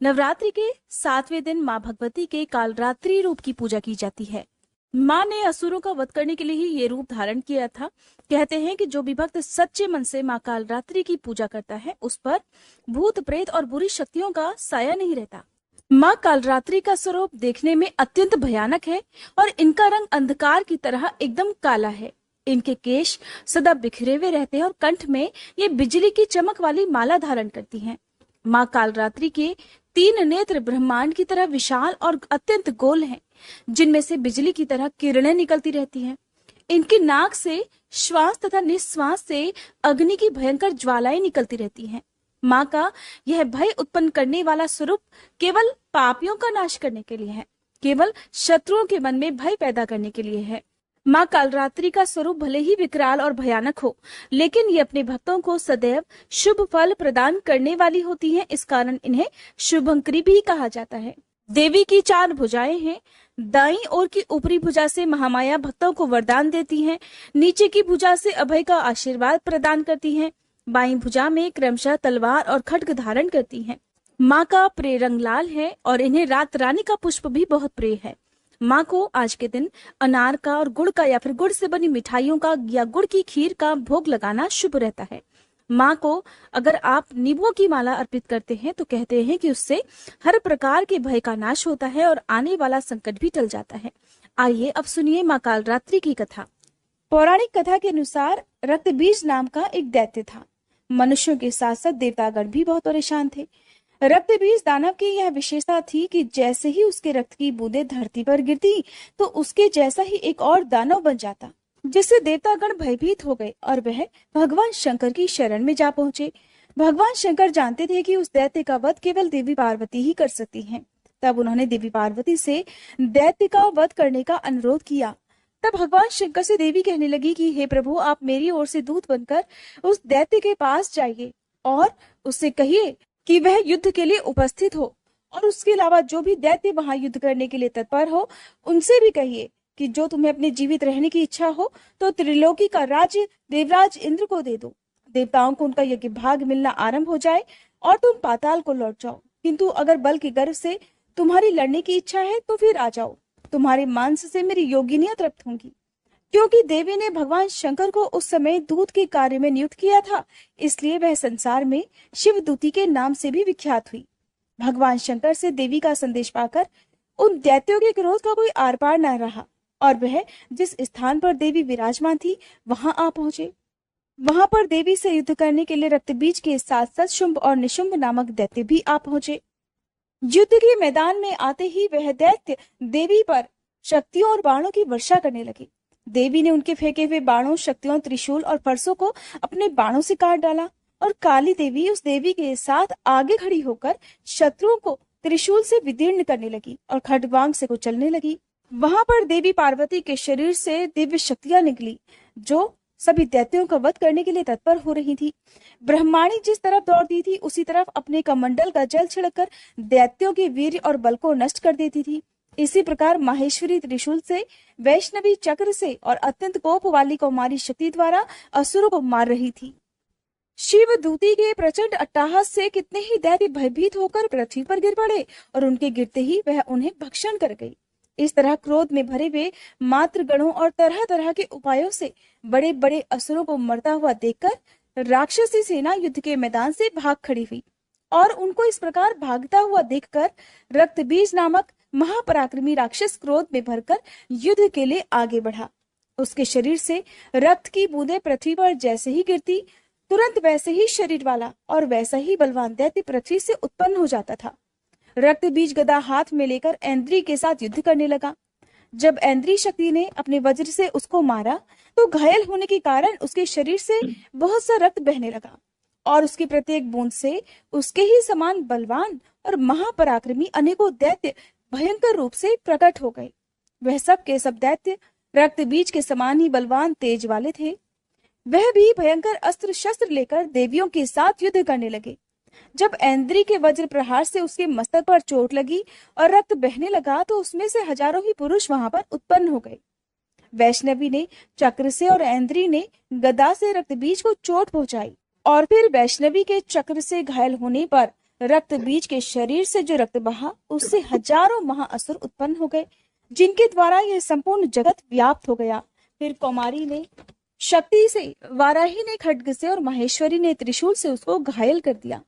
नवरात्रि के 7वें दिन माँ भगवती के कालरात्रि रूप की पूजा की जाती है। माँ ने असुरों का वध करने के लिए ही ये रूप धारण किया था। कहते हैं कि जो भी भक्त सच्चे मन से माँ कालरात्रि की पूजा करता है उस पर भूत प्रेत और बुरी शक्तियों का साया नहीं रहता। माँ कालरात्रि का स्वरूप देखने में अत्यंत भयानक है और इनका रंग अंधकार की तरह एकदम काला है। इनके केश सदा बिखरे हुए रहते हैं और कंठ में ये बिजली की चमक वाली माला धारण करती हैं। माँ कालरात्रि के 3 नेत्र ब्रह्मांड की तरह विशाल और अत्यंत गोल हैं, जिनमें से बिजली की तरह किरणें निकलती रहती हैं। इनकी नाक से श्वास तथा निश्वास से अग्नि की भयंकर ज्वालाएं निकलती रहती हैं। माँ का यह भय उत्पन्न करने वाला स्वरूप केवल पापियों का नाश करने के लिए है, केवल शत्रुओं के मन में भय पैदा करने के लिए है। माँ कालरात्रि का स्वरूप भले ही विकराल और भयानक हो, लेकिन ये अपने भक्तों को सदैव शुभ फल प्रदान करने वाली होती हैं। इस कारण इन्हें शुभंकरी भी कहा जाता है। देवी की 4 भुजाएं हैं। दाईं ओर की ऊपरी भुजा से महामाया भक्तों को वरदान देती हैं। नीचे की भुजा से अभय का आशीर्वाद प्रदान करती हैं। बाईं भुजा में क्रमशः तलवार और खड्ग धारण करती हैं। माँ का प्रिय रंग लाल है और इन्हें रात रानी का पुष्प भी बहुत प्रिय है। माँ को आज के दिन अनार का और गुड़ का या फिर गुड़ से बनी मिठाइयों का या गुड़ की खीर का भोग लगाना शुभ रहता है। माँ को अगर आप नींबुओं की माला अर्पित करते हैं तो कहते हैं कि उससे हर प्रकार के भय का नाश होता है और आने वाला संकट भी टल जाता है। आइए अब सुनिए माँ कालरात्रि की कथा। पौराणिक कथा के अनुसार रक्तबीज नाम का एक दैत्य था। मनुष्यों के साथ साथ देवतागण भी बहुत परेशान थे। रक्तबीज दानव की यह विशेषता थी कि जैसे ही उसके रक्त की बूंदें धरती पर गिरती तो उसके जैसा ही एक और दानव बन जाता, जिससे देवतागण भयभीत हो गए और वह भगवान शंकर की शरण में जा पहुंचे। भगवान शंकर जानते थे कि उस दैत्य का वध केवल देवी पार्वती ही कर सकती हैं। तब उन्होंने देवी पार्वती से दैत्य का वध करने का अनुरोध किया। तब भगवान शंकर से देवी कहने लगी कि हे प्रभु, आप मेरी ओर से दूत बनकर उस दैत्य के पास जाइए और उससे कहिए कि वह युद्ध के लिए उपस्थित हो, और उसके अलावा जो भी दैत्य वहां युद्ध करने के लिए तत्पर हो उनसे भी कहिए कि जो तुम्हें अपने जीवित रहने की इच्छा हो तो त्रिलोकी का राज्य देवराज इंद्र को दे दो। देवताओं को उनका यज्ञ भाग मिलना आरंभ हो जाए और तुम पाताल को लौट जाओ। किंतु अगर बल के गर्व से तुम्हारी लड़ने की इच्छा है तो फिर आ जाओ, तुम्हारे मांस से मेरी योगिनियां तृप्त होंगी। क्योंकि देवी ने भगवान शंकर को उस समय दूत के कार्य में नियुक्त किया था, इसलिए वह संसार में शिवदूती के नाम से भी विख्यात हुई। भगवान शंकर से देवी का संदेश पाकर उन दैत्यों के क्रोध का कोई आर पार न रहा और वह जिस स्थान पर देवी विराजमान थी वहां आ पहुंचे। वहां पर देवी से युद्ध करने के लिए रक्तबीज के साथ साथ शुंभ और निशुंभ नामक दैत्य भी आ पहुंचे। युद्ध के मैदान में आते ही वह दैत्य देवी पर शक्तियों और बाणों की वर्षा करने लगे। देवी ने उनके फेंके हुए बाणों, शक्तियों, त्रिशूल और फरसों को अपने बाणों से काट डाला और काली देवी उस देवी के साथ आगे खड़ी होकर शत्रुओं को त्रिशूल से विदीर्ण करने लगी और खड्गवांग से कुचलने लगी। वहां पर देवी पार्वती के शरीर से दिव्य शक्तियां निकली जो सभी दैत्यों का वध करने के लिए तत्पर हो रही थी। ब्रह्माणी जिस तरफ दौड़ती थी उसी तरफ अपने कमंडल का जल छिड़ककर दैत्यों के वीर्य और बल को नष्ट कर देती थी। इसी प्रकार माहेश्वरी त्रिशूल से, वैष्णवी चक्र से और अत्यंत कोप वाली कौमारी शक्ति द्वारा असुरों को मार रही थी। शिव दूती के प्रचंड अट्टहास से कितने ही दैत्य भयभीत होकर पृथ्वी पर गिर पड़े और उनके गिरते ही वह उन्हें भक्षण कर गई। इस तरह क्रोध में भरे हुए मात्र गणों और तरह तरह के उपायों से बड़े बड़े असुरों को मरता हुआ देखकर राक्षसी सेना युद्ध के मैदान से भाग खड़ी हुई और उनको इस प्रकार भागता हुआ देखकर रक्तबीज नामक महापराक्रमी राक्षस क्रोध में भरकर युद्ध के लिए आगे बढ़ा। उसके शरीर से रक्त की बूंदें पृथ्वी पर जैसे ही गिरती, तुरंत वैसे ही शरीर वाला और वैसा ही बलवान दैत्य पृथ्वी से उत्पन्न हो जाता था। रक्तबीज गदा हाथ में लेकर ऐन्द्री के साथ युद्ध करने लगा। जब ऐन्द्री शक्ति ने अपने वज्र से उसको मारा तो घायल होने के कारण उसके शरीर से बहुत सा रक्त बहने लगा और उसकी प्रत्येक बूंद से उसके ही समान बलवान और महापराक्रमी अनेकों दैत्य भयंकर रूप से प्रकट हो गए। वह सब के सब दैत्य रक्तबीज के समान ही बलवान तेज वाले थे। वह भी भयंकर अस्त्र शस्त्र लेकर देवियों के साथ युद्ध करने लगे। जब ऐन्द्री के वज्र प्रहार से उसके मस्तक पर चोट लगी और रक्त बहने लगा तो उसमें से हजारों ही पुरुष वहां पर उत्पन्न हो गए। वैष्णवी ने चक्र से और ऐन्द्री ने गदा से रक्तबीज को चोट पहुंचाई और फिर वैष्णवी के चक्र से घायल होने पर रक्त बीज के शरीर से जो रक्त बहा, उससे हजारों महाअसुर उत्पन्न हो गए, जिनके द्वारा यह संपूर्ण जगत व्याप्त हो गया। फिर कौमारी ने शक्ति से, वाराही ने खड्ग से और माहेश्वरी ने त्रिशूल से उसको घायल कर दिया।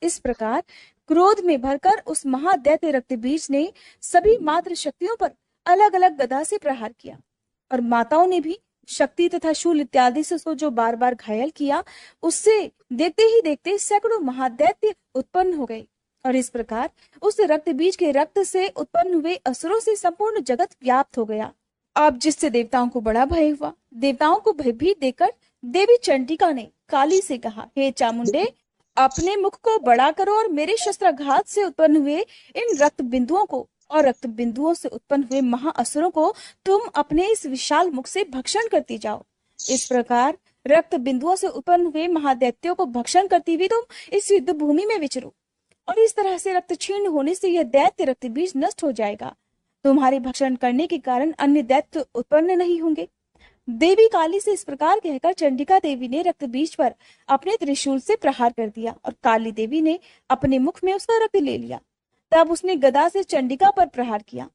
इस प्रकार क्रोध में भरकर उस महादैत्य रक्त बीज ने सभी मात्र शक्तियों पर अलग अलग गदा से प्रहार किया, और माताओं ने भी शक्ति तथा शूल इत्यादि से उसको जो बार बार घायल किया, उससे देखते ही देखते सैकड़ों महादैत्य उत्पन्न हो गए। और इस प्रकार उस रक्त बीज के रक्त से उत्पन्न हुए असुरों से संपूर्ण जगत व्याप्त हो गया। अब जिससे देवताओं को बड़ा भय हुआ, देवताओं को भयभीत देखकर देवी चंडिका ने काली से कहा, हे चामुंडे, अपने मुख को बड़ा करो और मेरे शस्त्राघात से उत्पन्न हुए इन रक्त बिंदुओं को और रक्त बिंदुओं से उत्पन्न हुए महाअसुरों को तुम अपने इस विशाल मुख से भक्षण करती जाओ। इस प्रकार रक्त बिंदुओं से उत्पन्न हुए महादैत्यों को भक्षण करती हुई तुम इस युद्ध भूमि में विचरो, और इस तरह से रक्त क्षीण होने से यह दैत्य रक्त बीज नष्ट हो जाएगा। तुम्हारे भक्षण करने के कारण अन्य दैत्य उत्पन्न नहीं होंगे। देवी काली से इस प्रकार कहकर चंडिका देवी ने रक्त बीज पर अपने त्रिशूल से प्रहार कर दिया, और काली देवी ने अपने मुख में उसका रक्त ले लिया। तब उसने गदा से चंडिका पर प्रहार किया।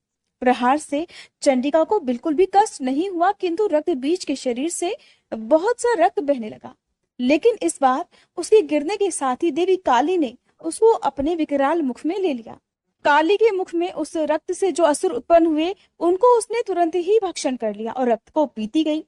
प्रहार से चंडिका को बिल्कुल भी कष्ट नहीं हुआ, किंतु रक्त बीज के शरीर से बहुत सा रक्त बहने लगा। लेकिन इस बार उसके गिरने के साथ ही देवी काली ने उसको अपने विकराल मुख में ले लिया। काली के मुख में उस रक्त से जो असुर उत्पन्न हुए, उनको उसने तुरंत ही भक्षण कर लिया और रक्त को पीती गई।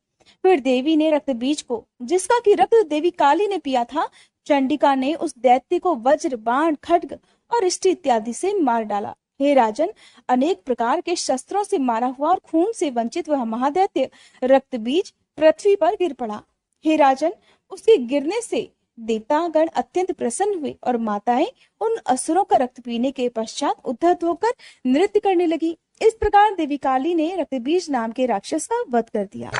फिर देवी ने रक्त बीज को, जिसका कि रक्त देवी काली ने पिया था, चंडिका ने उस दैत्य को वज्र, बाण, खड्ग और इष्टि इत्यादि से मार डाला। हे राजन, अनेक प्रकार के शस्त्रों से मारा हुआ और खून से वंचित वह महादैत्य रक्त बीज पृथ्वी पर गिर पड़ा। हे राजन, उसके गिरने से देवतागण अत्यंत प्रसन्न हुए, और माताएं उन असुरों का रक्त पीने के पश्चात उद्धत होकर नृत्य करने लगी। इस प्रकार देवी काली ने रक्तबीज नाम के राक्षस का वध कर दिया।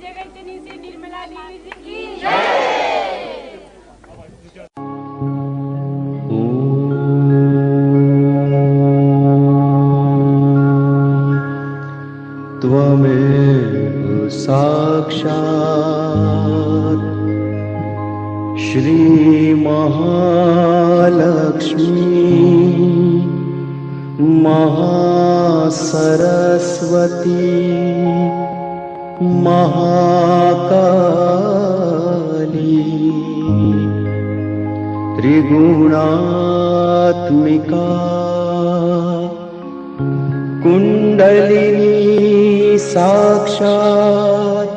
जगज्जनी श्री निर्मला देवी जी की जय। त्वमेव साक्षात् श्री महालक्ष्मी महासरस्वती महाकाली त्रिगुणात्मिका कुंडलिनी साक्षात्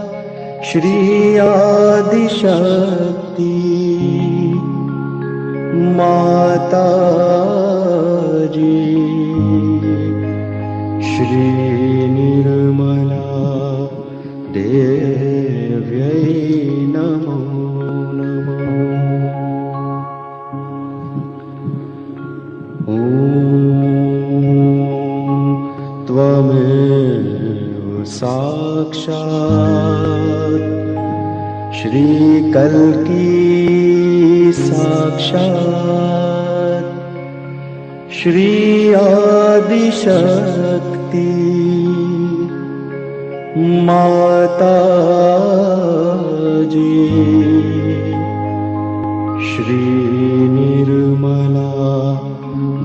श्री आदिशक्ति माताजी श्री निर्मला देव्यै नमो नमः। ॐ त्वमेव साक्षात् श्री कल्की साक्षात् श्री आदिशक्ति माताजी श्री निर्मला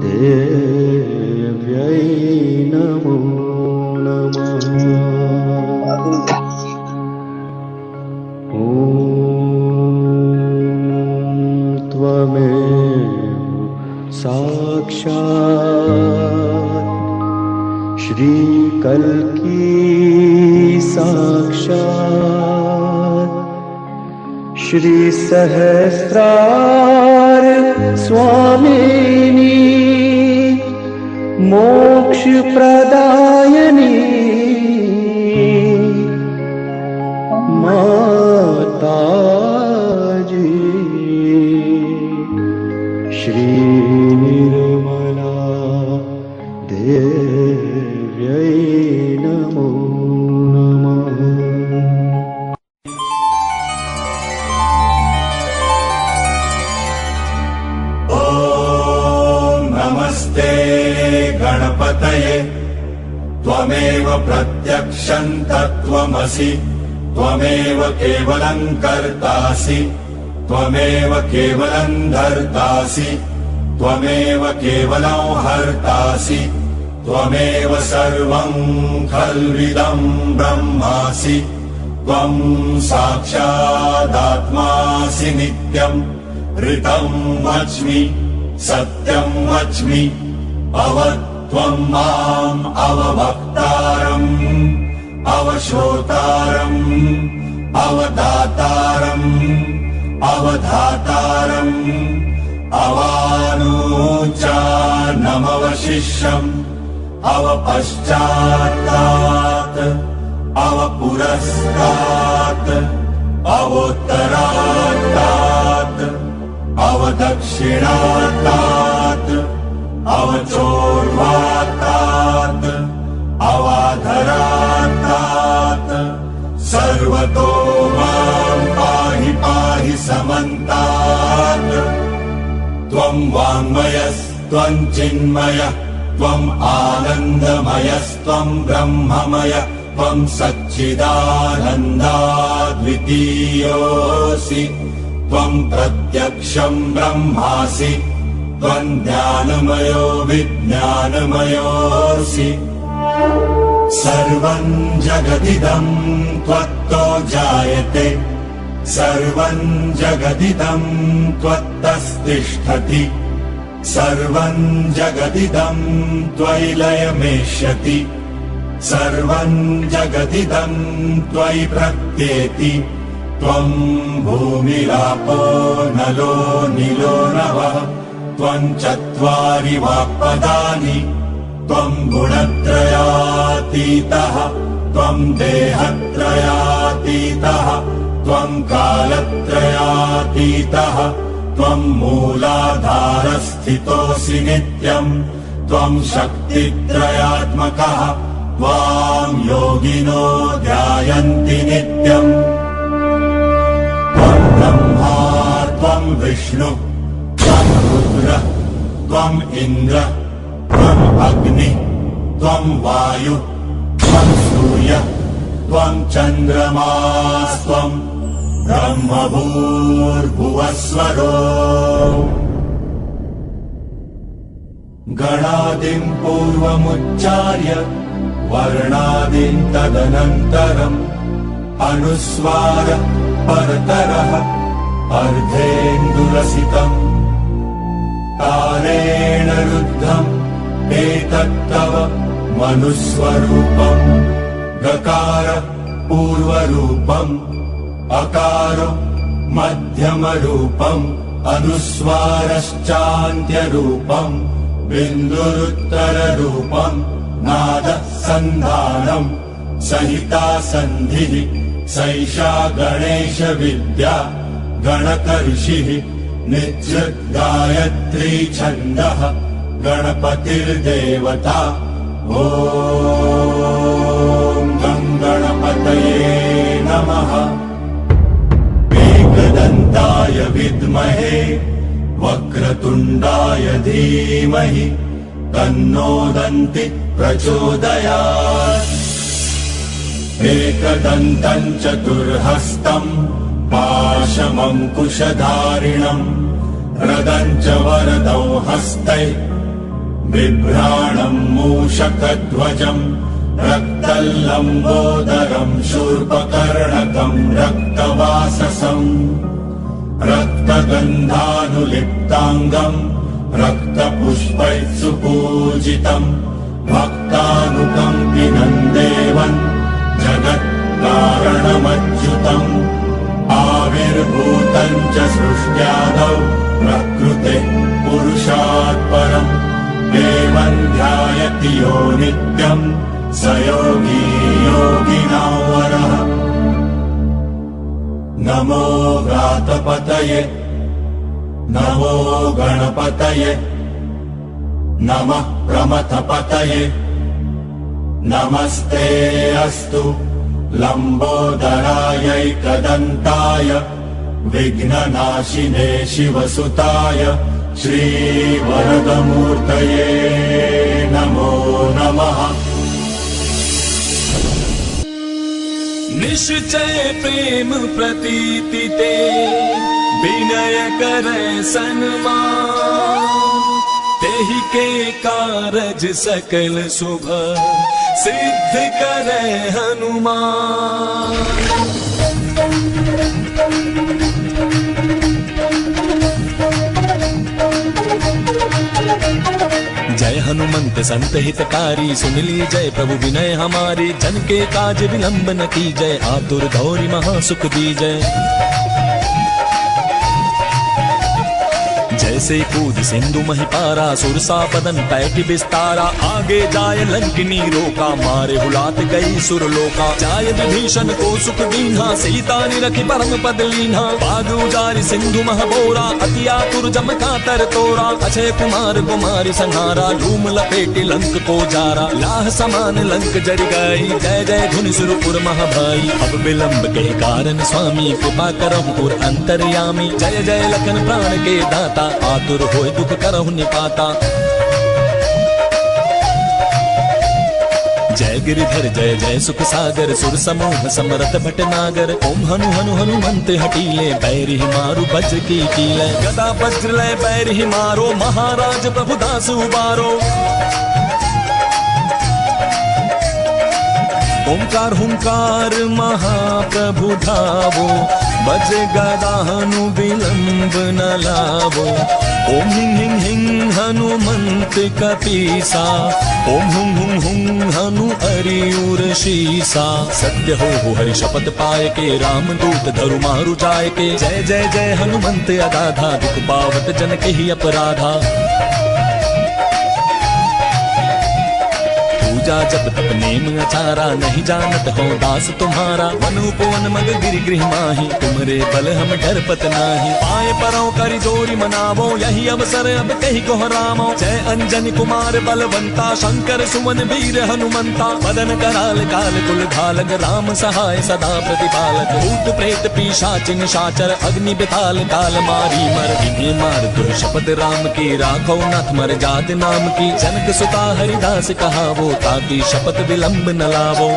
देव्यै नमो नमः। ॐ त्वमेव साक्षात् श्री कल्की साक्षात् श्री सहस्रार स्वामिनी मोक्ष प्रदायिनी माताजी श्री निर्मला देव्यै नमो नमः। ॐ नमस्ते गणपतये त्वमेव प्रत्यक्षं तत्त्वमसि त्वमेव केवलं कर्तासि त्वमेव केवलं धर्तासि त्वमेव केवलं हर्तासि त्वमेव सर्वं खल्विदं ब्रह्मासि त्वं साक्षादात्मासि नित्यं ऋतं वच्मि सत्यं वच्मि अवत्वं माम् अवभक्तारम् अवश्रोतारम् अवदातारम् अवधातारम् अवानूचानमवशिष्यम् अवपश्चात्तात् अवपुरस्तात् अवोत्तरात्तात् अवदक्षिणात्तात् अवचोर्वात्तात् अवाधरात्तात् सर्वतो मां पाहि पाहि समन्तात्। त्वं वाङ्मयस्त्वं चिन्मयः त्वम् आनन्दमयस्त्वं ब्रह्ममय त्वं सच्चिदानन्दाद्वितीयोऽसि त्वं प्रत्यक्षं ब्रह्मासि त्वं ज्ञानमयो विज्ञानमयोऽसि। सर्वं जगदिदं त्वत्तो जायते सर्वं जगदिदं त्वत्तस्तिष्ठति सर्वं जगदिदं त्वयि लयमेष्यति सर्वं जगदिदं त्वयि प्रत्येति त्वं भूमिरापो नलो नीलो नभः त्वं चत्वारि वाक्पदानि त्वं गुणत्रयातीतः त्वं देहत्रयातीतः त्वं कालत्रयातीतः त्वं मूलाधारस्थितोऽसि नित्यं त्वं शक्तित्रयात्मकः त्वां योगिनो ध्यायन्ति नित्यम्। विष्णु त्वं रुद्र त्वं इंद्र त्वं अग्नि त्वं वायु त्वं सूर्य त्वं चन्द्रमास्त्वं ब्रह्मभूर्भुवस्वरो। गणादिं पूर्वमुच्चार्य वर्णादिं तदनन्तरम् अनुस्वार परतरः अर्धेन्दुरसितम् तारेण रुद्धम् एतत्तव मनुस्वरूपम्। गकार पूर्वरूपम् अकारो मध्यमरूपम् अनुस्वारश्चान्त्यरूपम् बिन्दुरुत्तररूपम् नाद सन्धानम् सहिता सन्धिः सैषा गणेश विद्या गणकऋषिः निजृत् गायत्री छन्दः गणपतिर्देवता। ॐ गं गणपतये नमः। एकदन्ताय विद्महे वक्रतुण्डाय धीमहि तन्नो दन्ति प्रचोदयात्। एकदन्तं चतुर्हस्तं पाशमङ्कुशधारिणम् रदं च वरदौ हस्तै बिभ्राणं मूषकध्वजम् रक्तल्लम्बोदरं शूर्पकर्णकं रक्तवाससम् रक्तगन्धानुलिप्ताङ्गम् रक्तपुष्पैः सुपूजितम् भक्तानुकम्पिनं देवम् जगत्कारणमच्युतम् आविर्भूतं च सृष्ट्यादौ प्रकृतेः पुरुषात् परम् देवं ध्यायति यो नित्यम् स योगी योगिनां वरः। नमो व्रातपतये नमो गणपतये नमः प्रमथपतये नमस्ते अस्तु लम्बोदरायैकदन्ताय विघ्ननाशिने शिवसुताय श्रीवरदमूर्तये नमो नमः। निश्चय प्रेम प्रतीति ते विनय करे सन्मान तेहि के कारज सकल शुभ सिद्ध करे हनुमान। जय हनुमंत संत हितकारी सुन ली जय प्रभु विनय हमारी जन के काज विलंब न की जय आतुर गौरी महासुख दी जय। जैसे कूद सिंधु महिपारा सुरसा बदन पैठ बिस्तारा आगे जाय लंकिनी रोका मारे हुलात गई सुरलोका। जाय विभीषण को सुख दीन्हा सीता निरखी परम पद लीन्हा बाग उजारि सिंधु महबोरा अति आतुर जम का तर तोरा। अक्षय कुमार कुमारी संहारा धूम लपेटी लंक को जारा लाह समान लंक जरि गई जय जय धुनि सुरपुर महाभाई। अब विलंब के कारण स्वामी कृपा करहु पुर अंतर्यामी जय जय लखन प्राण के दाता आतुर होय दुख करहु निपाता। जय गिरिधर जय जय सुख सागर सुर समूह समरथ भटनागर ओम हनु हनु हनुमंत हटीले बैरि मारु वज्र की कीले गदा वज्र लय बैरि मारो महाराज प्रभु दास उबारो। ओंकार हुंकार महाप्रभु धावो बज गदा हनु विलंब न लावो। ओम हिं हिं हिं हनुमंत कपीसा ओम हुं हुं हुं हनु अरियुर शीसा। सत्य हो हरि शपथ पाए के राम दूत धरु मारु जाय के जय जय जय हनुमंत अगाधा दुख पावत जन के ही अपराधा। पूजा जब तप नेम अचारा, नहीं जानत हो दास तुम्हारा। वनुपवन मग गिरि गृह माही, तुमरे बल हम डरपत नाही। पाए परों करि जोरी मनावो, यही अवसर अब कही कोहरामो। जय अंजनी कुमार बलवंता, शंकर सुमन वीर हनुमंता। मदन कराल काल कुल घालक, राम सहाय सदा प्रतिपालक। भूत प्रेत पिशाच निशाचर, अग्नि बिताल काल मारी मर। इन्हें मार दो शपथ राम की, राखो नाथ मर जात नाम की। जनक सुता हरिदास कहावो, ताकि शपथ विलंब न लावो।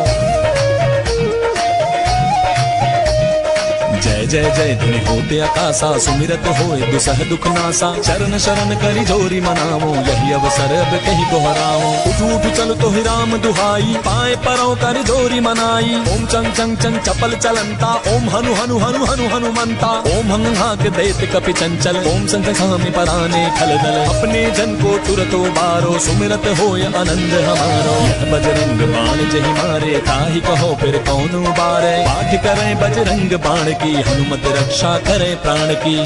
जय जय जय ध्वनि होते आकाशा, सुमिरत होए दुसह दुख नासा। चरण शरण करि जोरी मनावो, यही अवसर अब कही कोहराओ। उठ उठ चल तो ही राम दुहाई, पाए परों करि जोरी मनाई। ओम चंग चंग चंग चपल चलंता, ओम हनु हनु हनु हनु हनुमंता। ओम हंग हाक दैत कपि चंचल, ओम संत स्वामी पराने खल दल। अपने जन को तुरतो बारो, सुमिरत होय आनंद हमारो। यह बजरंग बाण जहि मारे, ताहि कहो फिर कौन उबारे। पाठ करे बजरंग बाण की, हनुमत रक्षा करे प्राण की।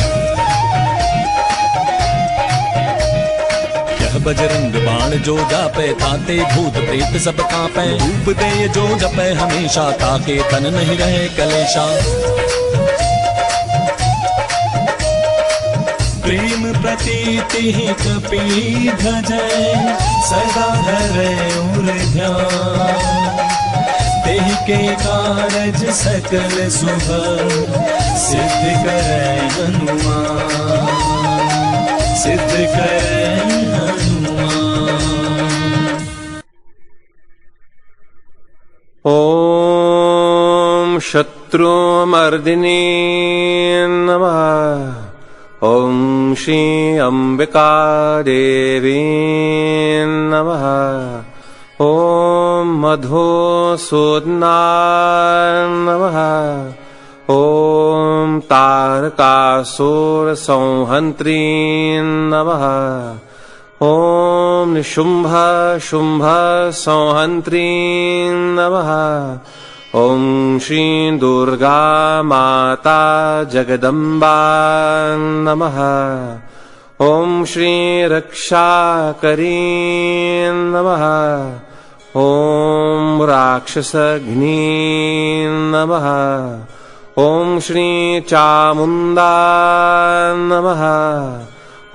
यह बजरंग बाण जो जापे, ताते भूत प्रेत सब कांपे। धूप दे जो जपे हमेशा, ताके तन नहीं रहे कलेशा। प्रेम प्रतीति ही कपि भजै, सदा धरे उर ध्यान। तेहि के कारज सकल शुभ, सिद्ध करे हनुमान। सिद्ध करे हनुमान। ओम शत्रुमर्दिनी नमः। ओम श्री अंबिका देवी नमः। ओम मधुसूदनाय नमः। ओम तारकासुर संहन्त्री नमः। ओम निशुम्भ शुम्भ संहन्त्री नमः। ओम श्री दुर्गा माता जगदम्बा नमः। ओम श्री रक्षाकरी नमः। ओम राक्षसघ्नी नमः। ओम श्री चामुंडा नमः।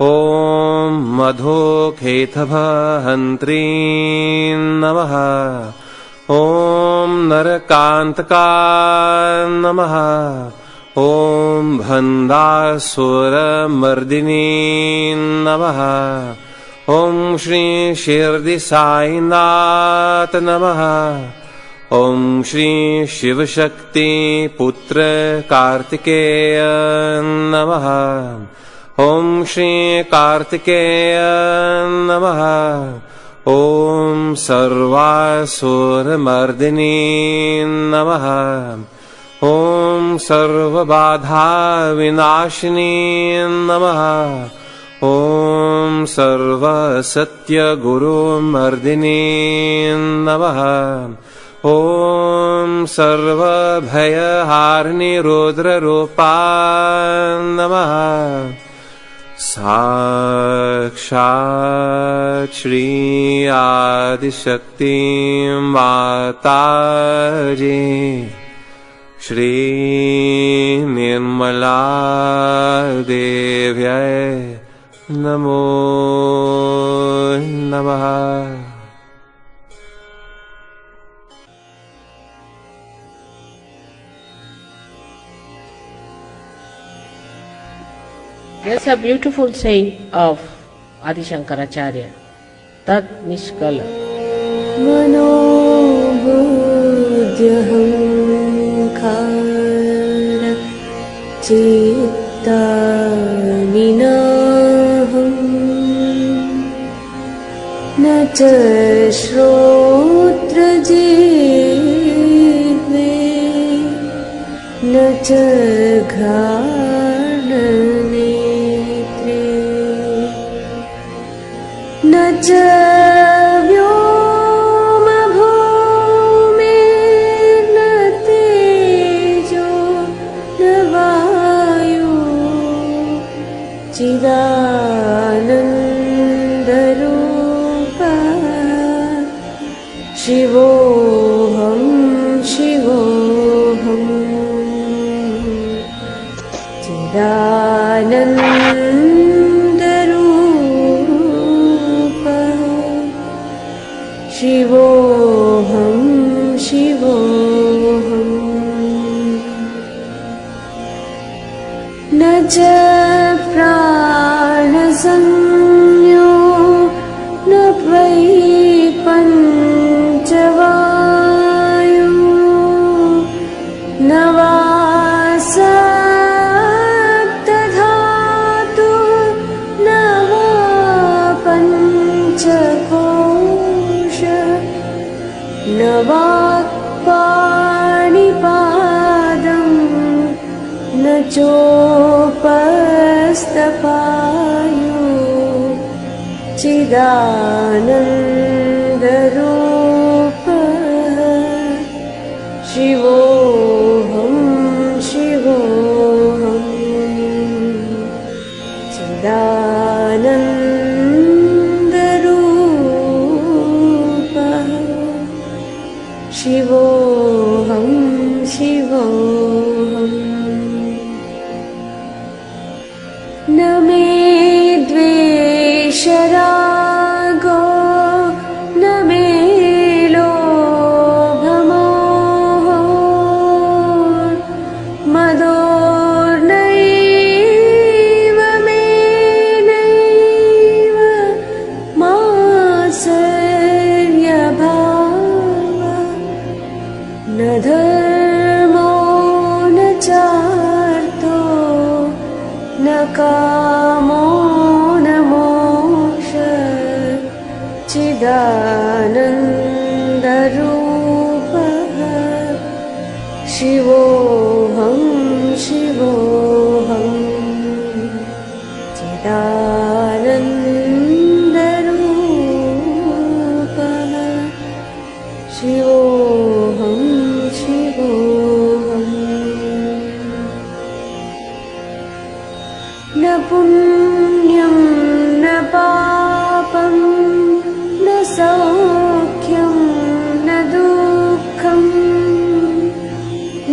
ओम मधुकेतभहन्त्री नमः। ओम नरकांतका नमः। ओम भंडासुरमर्दिनी नमः। ओम श्री शिरडी साईनाथ नमः। ओम श्री शिवशक्ति पुत्र कार्तिकेय नमः। ओम श्री कार्तिकेय नमः। ओम सर्वासुरमर्दिनी नमः। ओम सर्वबाधा विनाशिनी नमः। ओम सर्वसत्य गुरुमर्दिनी नमः। ओम सर्वभयहारिणी रुद्ररूपा नमः। साक्षात् श्री आदिशक्ति माताजी श्री निर्मला देव्यै नमो नमः। There's a beautiful saying of Adi Shankaracharya, Tad Nishkala. Manobudhyahankara citta vinaham na cha shrotra jihve na cha न च व्योमभूमिर्न तेजो न वायु चिदानन्दरूपा श्री चिदानन्दरूपः शिवोऽहं शिवोऽहम् न च प्राणसंज्ञो न वै पञ्चवायु न वा सप्तधातु न वा पञ्चकोश न वाक्पाणिपादम् न चोपस्थपायु चिदानन्दरूपः शिवोऽहं शिवोऽहम् चिदानन्दरूपः शिवोऽहं शिवोऽहम् न मे द्वेषरागो न मे लोभमोहो मदोर्नैव मे नैव मात्सर्यभावः न धर्मो न चार्थो न कामो न मोक्षः चिदानन्दरूपः शिवोऽहं शिवोऽहम् चिदानन्दरूपः शिवोऽहं शिवोऽहम् न पुण्यं न पापं न सौख्यं न दुःखं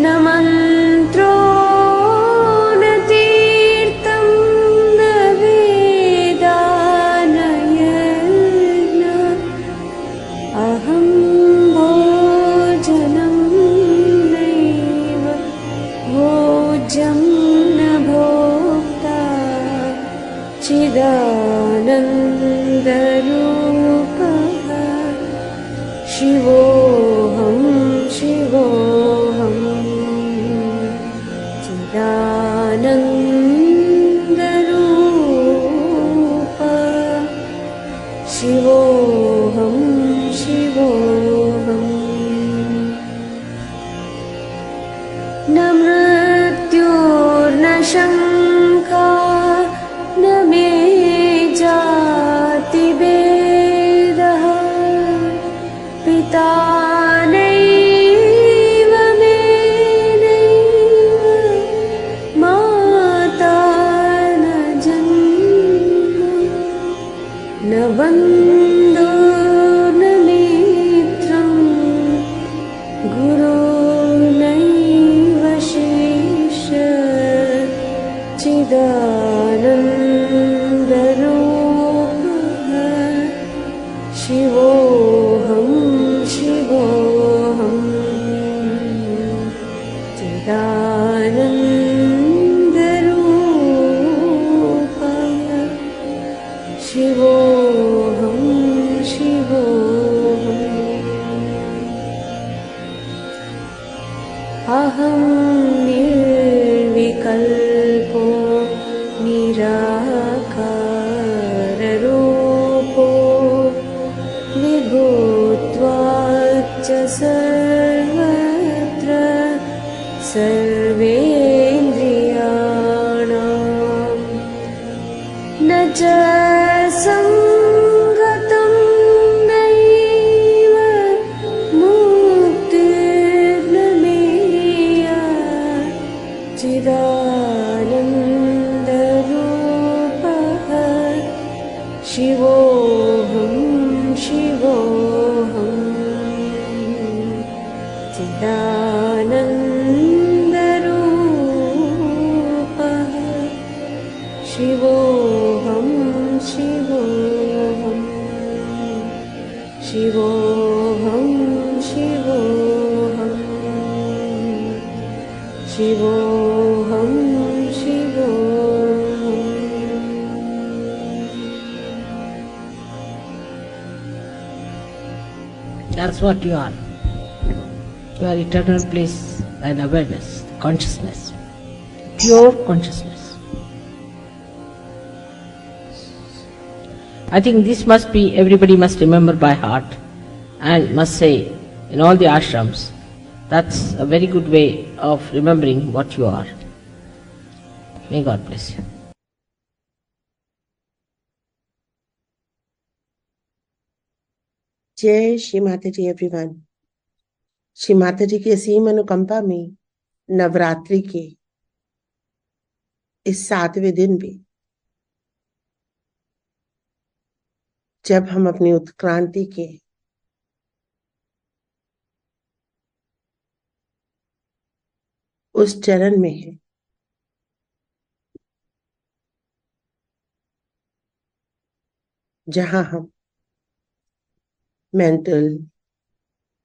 न मन्त्रो न तीर्थं न वेदा न यज्ञ अहं भोजनं नैव भोज्यं न भोक्ता चिदानन्दरूपः शिवोऽहं शिवोऽहम् चिदानन्दरूपः शिवोऽहं शिवोऽहम् न मृत्युर्न शङ्का न मे जातिभेदः पिता नैव मे नैव माता न जन्म न बन्धो न मित्रं गुरुर्नैव शिष्यः चिदानन्दरूपः शिवोऽहं शिवोऽहम् चिदानन्दरूपः शिवोऽहं शिवोऽहम् अहं निर्विकल्पो निराकाररूपो विभूत्वाच्च सर्वत्र सर्वेन्द्रियाणां न च सङ्गतं नैव मुक्तिर्न मेया चिदानन्दरूपः शिवोऽहं शिवोऽहम् चिदानन्दरूपः शिवोऽहं शिवोऽहम् That's what you are. You are eternal bliss and awareness, consciousness, pure consciousness. I think this must be, everybody must remember by heart and must say in all the ashrams. That's a very good way of remembering what you are. May God bless you. जय श्री माता जी everyone. Shri माता जी की असीम अनुकंपा में नवरात्रि के इस 7वें दिन भी जब हम अपनी उत्क्रांति के उस चरण में हैं जहां हम मेंटल,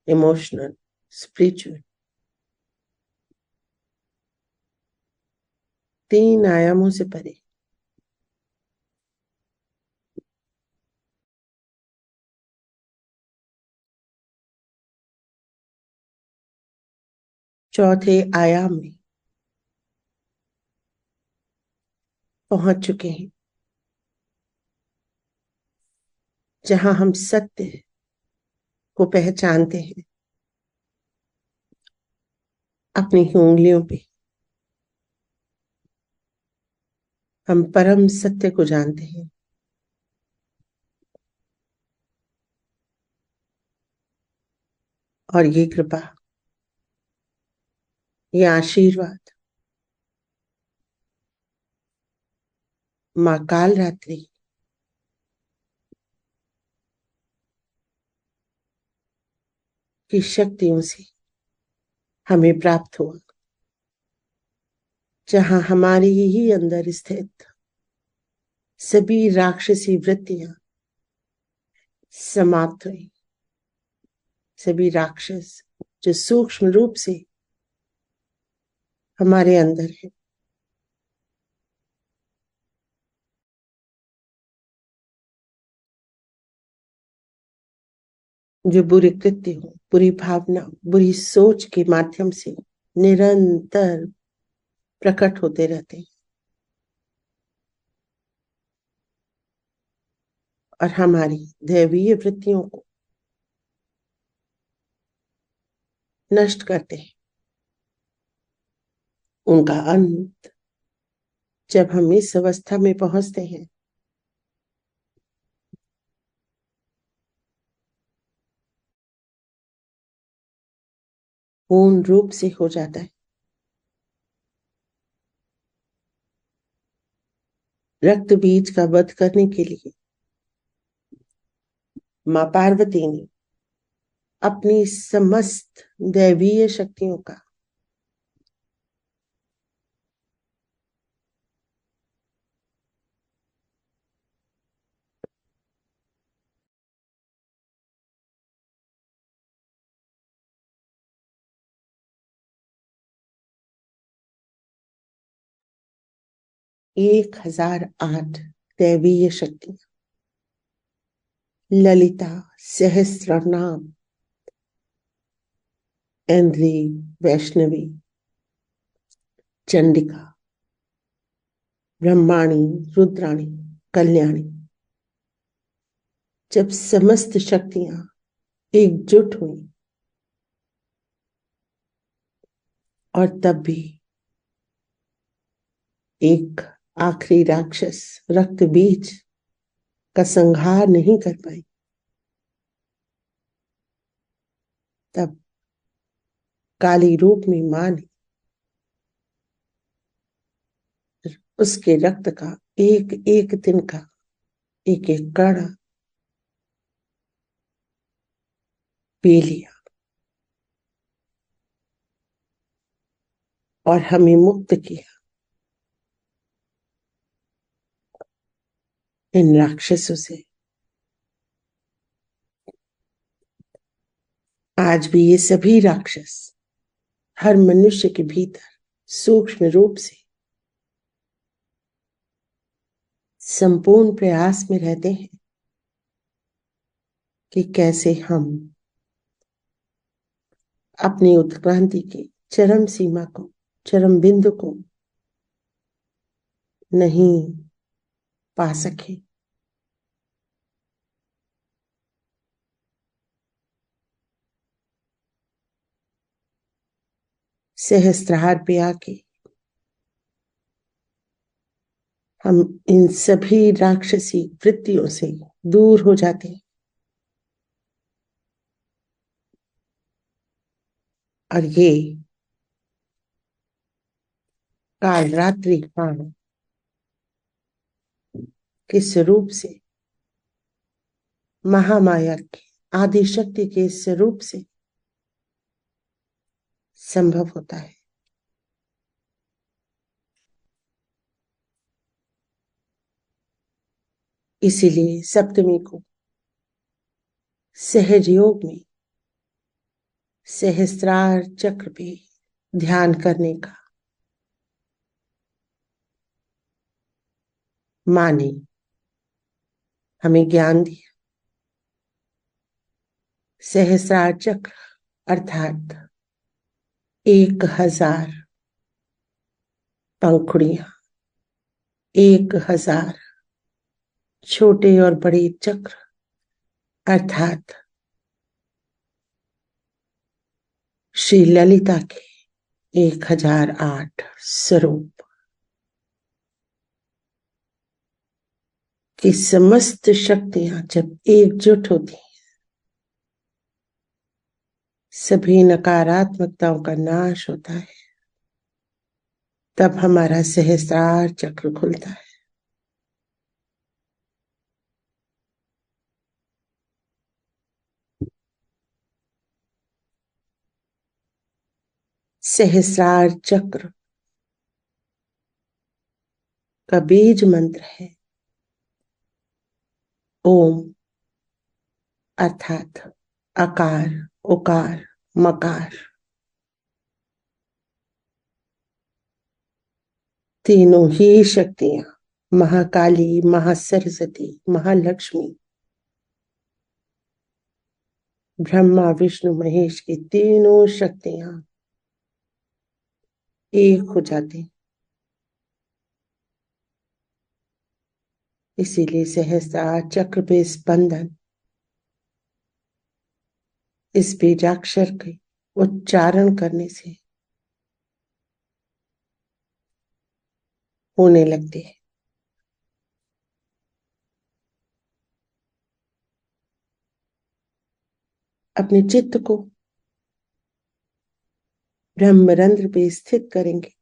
इमोशनल, स्पिरिचुअल 3 आयामों से परे चौथे आयाम में पहुंच चुके हैं, जहां हम सत्य को पहचानते हैं अपनी ही उंगलियों पे। हम परम सत्य को जानते हैं और ये कृपा, ये आशीर्वाद मां काल रात्रि की शक्तियों से हमें प्राप्त हुआ, जहां हमारे ही अंदर स्थित सभी राक्षसी वृत्तियां समाप्त हुई। सभी राक्षस जो सूक्ष्म रूप से हमारे अंदर है, जो बुरे कृत्य हो, बुरी भावना, बुरी सोच के माध्यम से निरंतर प्रकट होते रहते हैं और हमारी दैवीय वृत्तियों को नष्ट करते हैं। उनका अंत जब हम इस अवस्था में पहुंचते हैं, पूर्ण रूप से हो जाता है। रक्त बीज का वध करने के लिए मां पार्वती ने अपनी समस्त दैवीय शक्तियों का एक 1008 दैवीय शक्तियां, ललिता, सहस्त्र नाम, इंद्री, वैष्णवी, चंडिका, ब्रह्माणी, रुद्राणी, कल्याणी, जब समस्त शक्तियां एकजुट हुई और तब भी एक आखिरी राक्षस रक्त बीज का संहार नहीं कर पाई, तब काली रूप में मां ने उसके रक्त का एक एक तिनका, एक एक कण पी लिया और हमें मुक्त किया इन राक्षसों से। आज भी ये सभी राक्षस हर मनुष्य के भीतर सूक्ष्म रूप से संपूर्ण प्रयास में रहते हैं कि कैसे हम अपनी उत्क्रांति की चरम सीमा को, चरम बिंदु को नहीं पा सके। सहस्त्रार पे आके हम इन सभी राक्षसी वृत्तियों से दूर हो जाते हैं और ये काल रात्रि काल के स्वरूप से, महामाया के आदि शक्ति के स्वरूप से संभव होता है। इसीलिए सप्तमी को सहज योग में सहस्त्रार चक्र पे ध्यान करने का माँ ने हमें ज्ञान दिया। सहस्त्रार चक्र अर्थात 1000 पंखुड़ियां, 1000 छोटे और बड़े चक्र अर्थात श्री ललिता के 1008 स्वरूप की समस्त शक्तियां जब एकजुट होती हैं, सभी नकारात्मकताओं का नाश होता है, तब हमारा सहस्त्रार चक्र खुलता है। सहस्त्रार चक्र का बीज मंत्र है ओम, अर्थात अकार, उकार, मकार। तीनों ही शक्तियां, महाकाली, महासरस्वती, महालक्ष्मी, ब्रह्मा विष्णु महेश की तीनों शक्तियां एक हो जाती। इसीलिए सहस्त्रार चक्र पे स्पंदन इस बीजाक्षर के उच्चारण करने से होने लगती है। अपने चित्त को ब्रह्मरंध्र पे स्थित करेंगे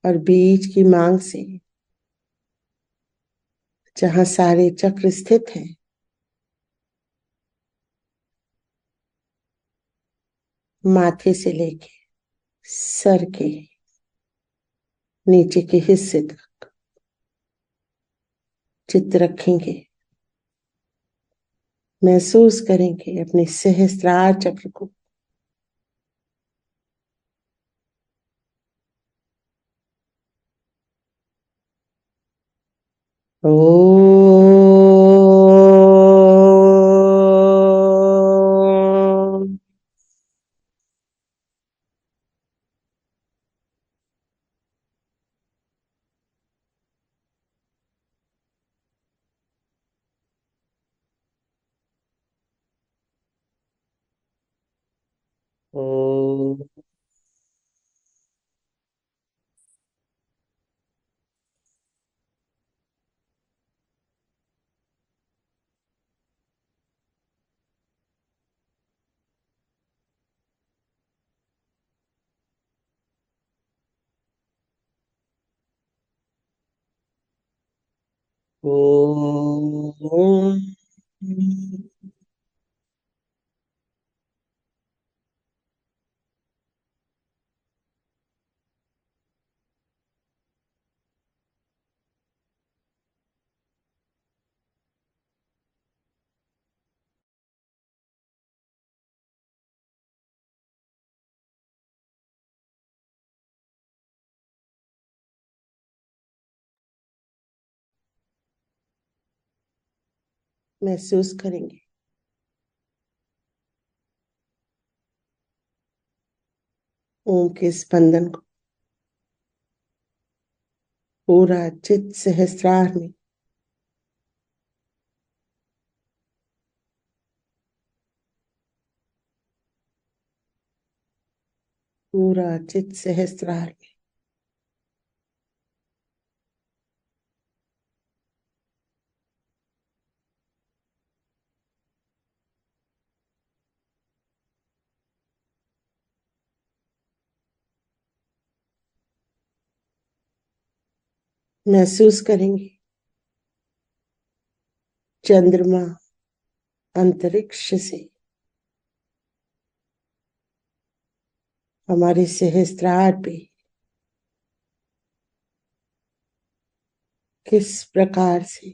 और बीज की मांग से जहां सारे चक्र स्थित हैं, माथे से लेके सर के नीचे के हिस्से तक चित्त रखेंगे। महसूस करेंगे अपने सहस्त्रार चक्र को ओम। ओम। ओम। महसूस करेंगे ओम के स्पंदन को पूरा चित्त सहस्त्रार में पूरा चित्त सहस्त्रार में महसूस करेंगे चंद्रमा अंतरिक्ष से हमारे सहस्त्रार पे किस प्रकार से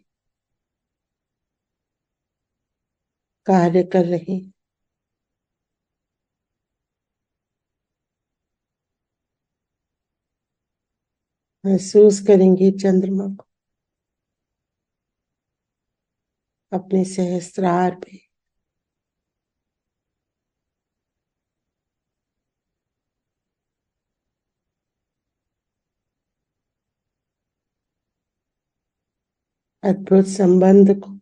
कार्य कर रहे हैं। महसूस करेंगे चंद्रमा को अपने सहस्त्रार पे अद्भुत संबंध को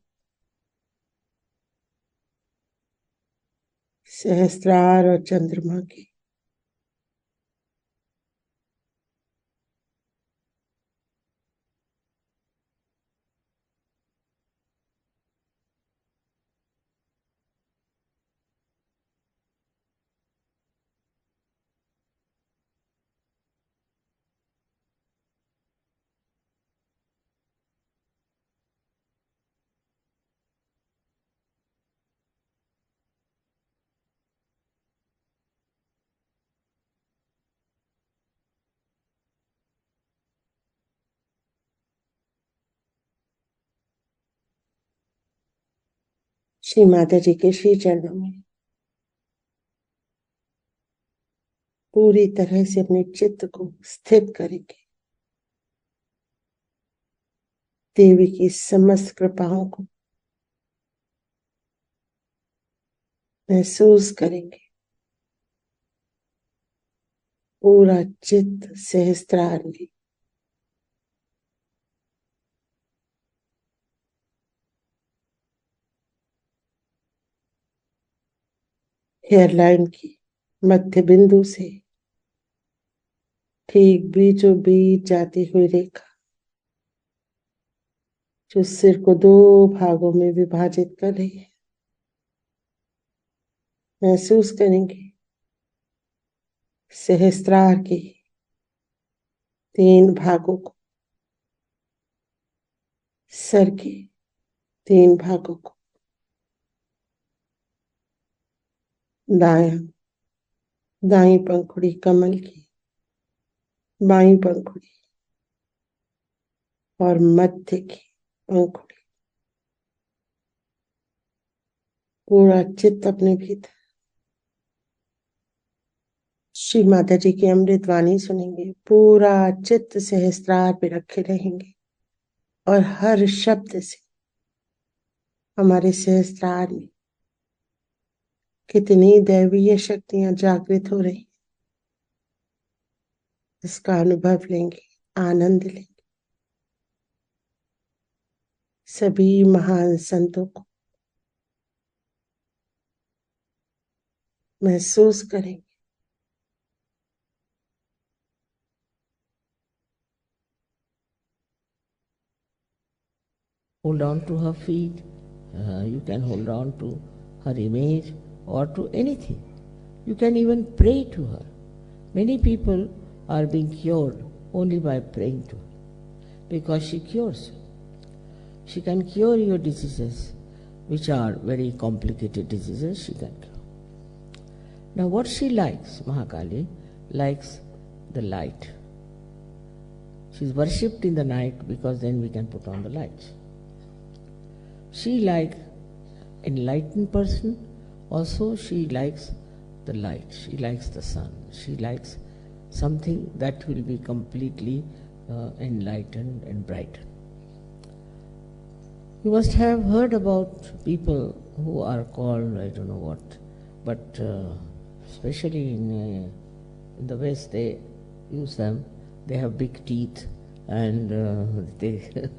सहस्त्रार और चंद्रमा के श्री माता जी के श्री चरणों में पूरी तरह से अपने चित्त को स्थित करेंगे। देवी की समस्त कृपाओं को महसूस करेंगे। पूरा चित्त सहस्त्रार में हेयरलाइन की मध्य बिंदु से ठीक बीचों बीच जाती हुई रेखा जो सिर को दो भागों में विभाजित कर रही है। महसूस करेंगे सहस्त्रार के 3 भागों को, सर के 3 भागों को, दाई पंखुड़ी कमल की, बाई पंखुड़ी और मध्य की पंखुड़ी। पूरा चित्त अपने भीतर श्री माता जी की अमृत वाणी सुनेंगे। पूरा चित्त सहस्त्रार पे रखे रहेंगे और हर शब्द से हमारे सहस्त्रार में कितनी दैवीय शक्तियां जागृत हो रही, इसका अनुभव लेंगे, आनंद लेंगे। सभी महान संतों को महसूस करेंगे। Hold on to her feet. You can hold on to her image or to anything. You can even pray to her. Many people are being cured only by praying to her because she cures you. She can cure your diseases, which are very complicated diseases. She can cure. Now what she likes, Mahakali likes the light. She is worshipped in the night because then we can put on the lights. She likes enlightened person. Also she likes the light. She likes the sun. She likes something that will be completely enlightened and brightened. You must have heard about people who are called, I don't know what, but especially in the West they use them. They have big teeth and they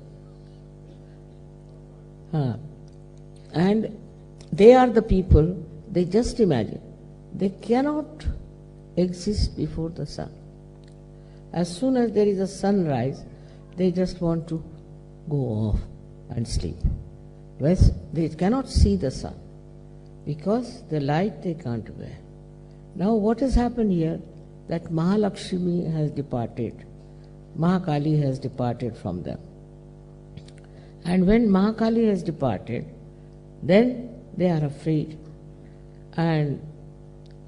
and they are the people, they just imagine, they cannot exist before the sun. As soon as there is a sunrise, they just want to go off and sleep. Whereas they cannot see the sun because the light they can't bear. Now what has happened here, that Mahalakshmi has departed, Mahakali has departed from them. And when Mahakali has departed, then they are afraid, and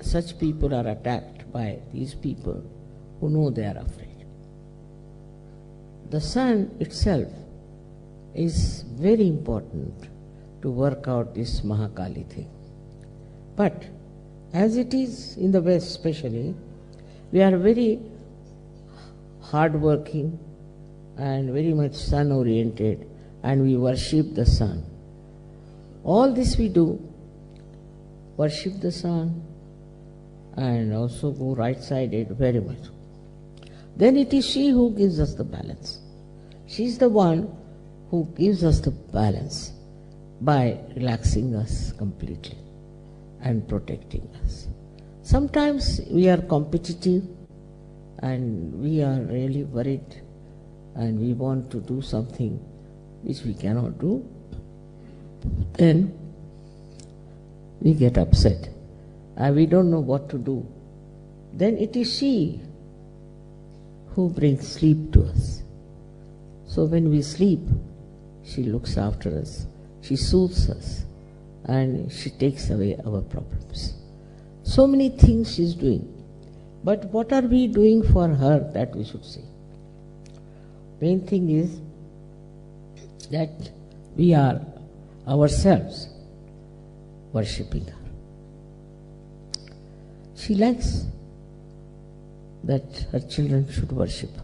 such people are attacked by these people who know they are afraid. The sun itself is very important to work out this Mahakali thing. But as it is in the West especially, we are very hard-working and very much sun-oriented, and we worship the sun. All this we do, worship the sun and also go right-sided very much. Then it is she who gives us the balance. She is the one who gives us the balance by relaxing us completely and protecting us. Sometimes we are competitive and we are really worried and we want to do something which we cannot do. Then we get upset and we don't know what to do. Then it is she who brings sleep to us. So when we sleep, she looks after us, she soothes us, and she takes away our problems. So many things she is doing. But what are we doing for her, that we should see? Main thing is that we are ourselves worshipping her. She likes that her children should worship her.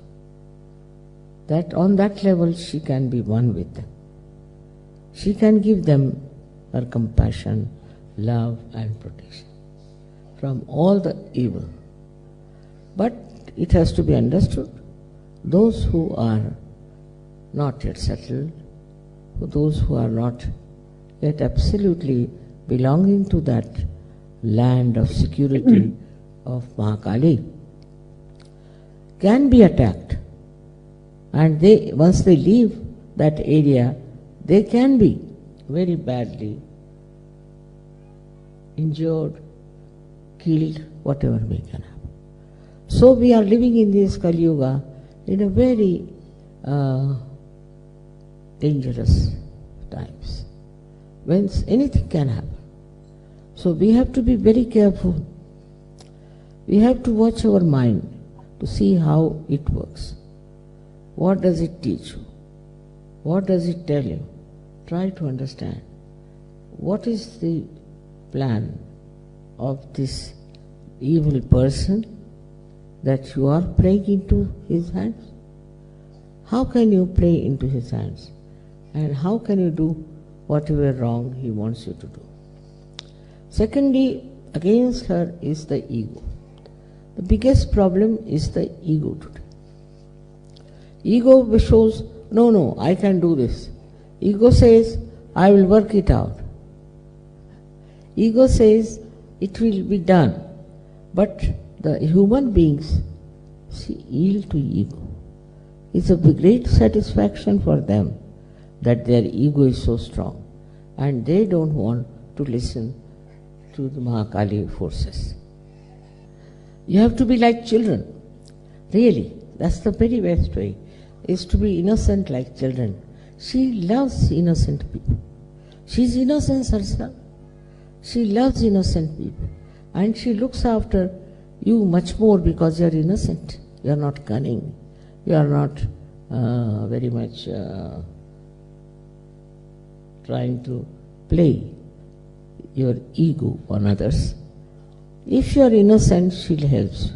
That on that level she can be one with them. She can give them her compassion, love and protection from all the evil. But it has to be understood, those who are not yet settled, those who are not yet absolutely belonging to that land of security of Mahakali, can be attacked. And they, once they leave that area, they can be very badly injured, killed, whatever may can happen. So we are living in this Kali Yuga in a very dangerous times, when anything can happen. So we have to be very careful. We have to watch our mind to see how it works. What does it teach you? What does it tell you? Try to understand. What is the plan of this evil person that you are playing into his hands? How can you play into his hands? And how can you do whatever wrong he wants you to do? Secondly, against her is the ego. The biggest problem is the ego today. Ego shows, no, I can do this. Ego says, I will work it out. Ego says, it will be done. But the human beings yield to ego. It's a great satisfaction for them that their ego is so strong, and they don't want to listen to the Mahakali forces. You have to be like children. Really, that's the very best way, is to be innocent like children. She loves innocent people. She's innocence herself. She loves innocent people. And she looks after you much more because you're innocent. You're not cunning. You're not very much trying to play your ego on others. If you're innocent, she'll help you.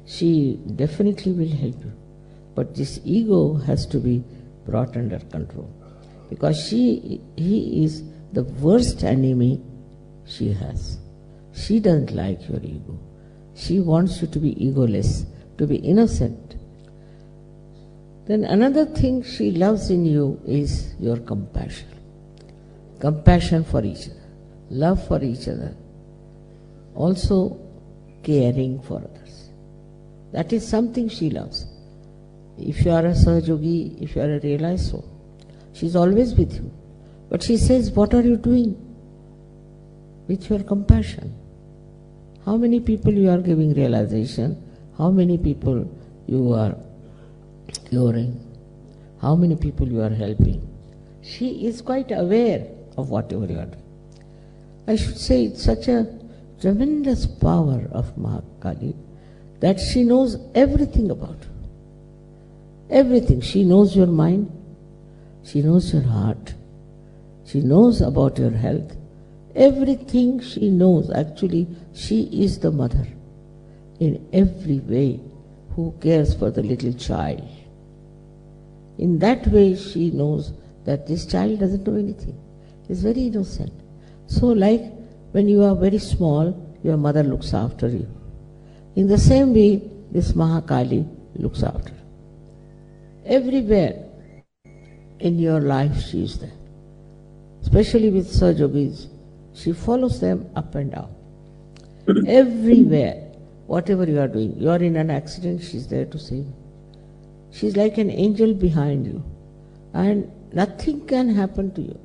She definitely will help you. But this ego has to be brought under control. because he is the worst enemy she has. She doesn't like your ego. She wants you to be egoless, to be innocent. Then another thing she loves in you is your compassion. Compassion for each other, love for each other, also caring for others. That is something she loves. If you are a Sahajogi, if you are a realized soul, she is always with you. But she says, what are you doing with your compassion? How many people you are giving realization? How many people you are curing? How many people you are helping? She is quite aware of whatever you are doing. I should say it's such a tremendous power of Mahakali that she knows everything about you. Everything. She knows your mind. She knows your heart. She knows about your health. Everything she knows. Actually, she is the mother in every way who cares for the little child. In that way, she knows that this child doesn't know anything. He's very innocent. So like when you are very small, your mother looks after you. In the same way, this Mahakali looks after you. Everywhere in your life she is there. Especially with Sahajogis, she follows them up and down. Everywhere, whatever you are doing, you are in an accident, she's there to save you. She's like an angel behind you. And nothing can happen to you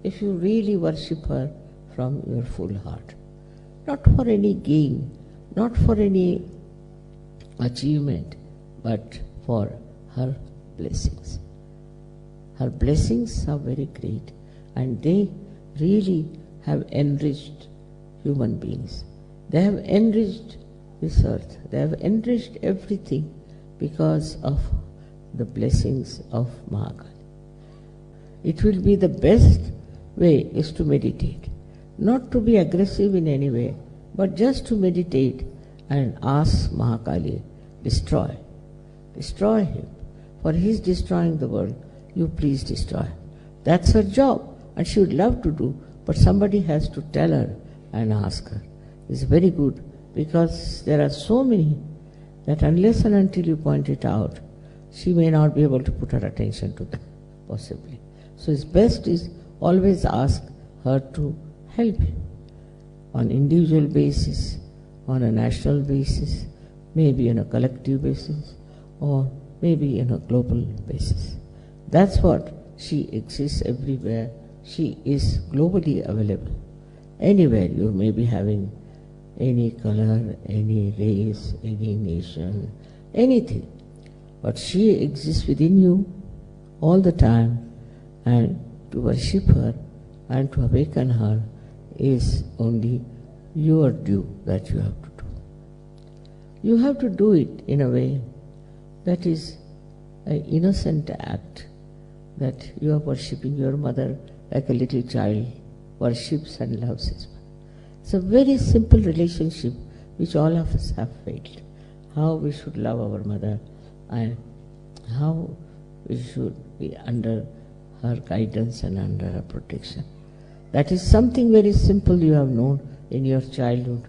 if you really worship her from your full heart. Not for any gain, not for any achievement, but for her blessings. Her blessings are very great, and they really have enriched human beings. They have enriched this earth. They have enriched everything because of the blessings of Mahakali. It will be the best way is to meditate. Not to be aggressive in any way, but just to meditate and ask Mahakali, destroy him. For he is destroying the world, you please destroy him. That's her job, and she would love to do, but somebody has to tell her and ask her. It's very good, because there are so many that unless and until you point it out, she may not be able to put her attention to that, possibly. So it's best is always ask her to help you on individual basis, on a national basis, maybe on a collective basis, or maybe on a global basis. That's what she exists everywhere. She is globally available. Anywhere you may be having any color, any race, any nation, anything. But she exists within you all the time, and to worship her and to awaken her is only your due that you have to do. You have to do it in a way that is an innocent act, that you are worshipping your mother like a little child worships and loves his mother. It's a very simple relationship which all of us have failed. How we should love our mother and how we should be under her guidance and under her protection. That is something very simple you have known in your childhood,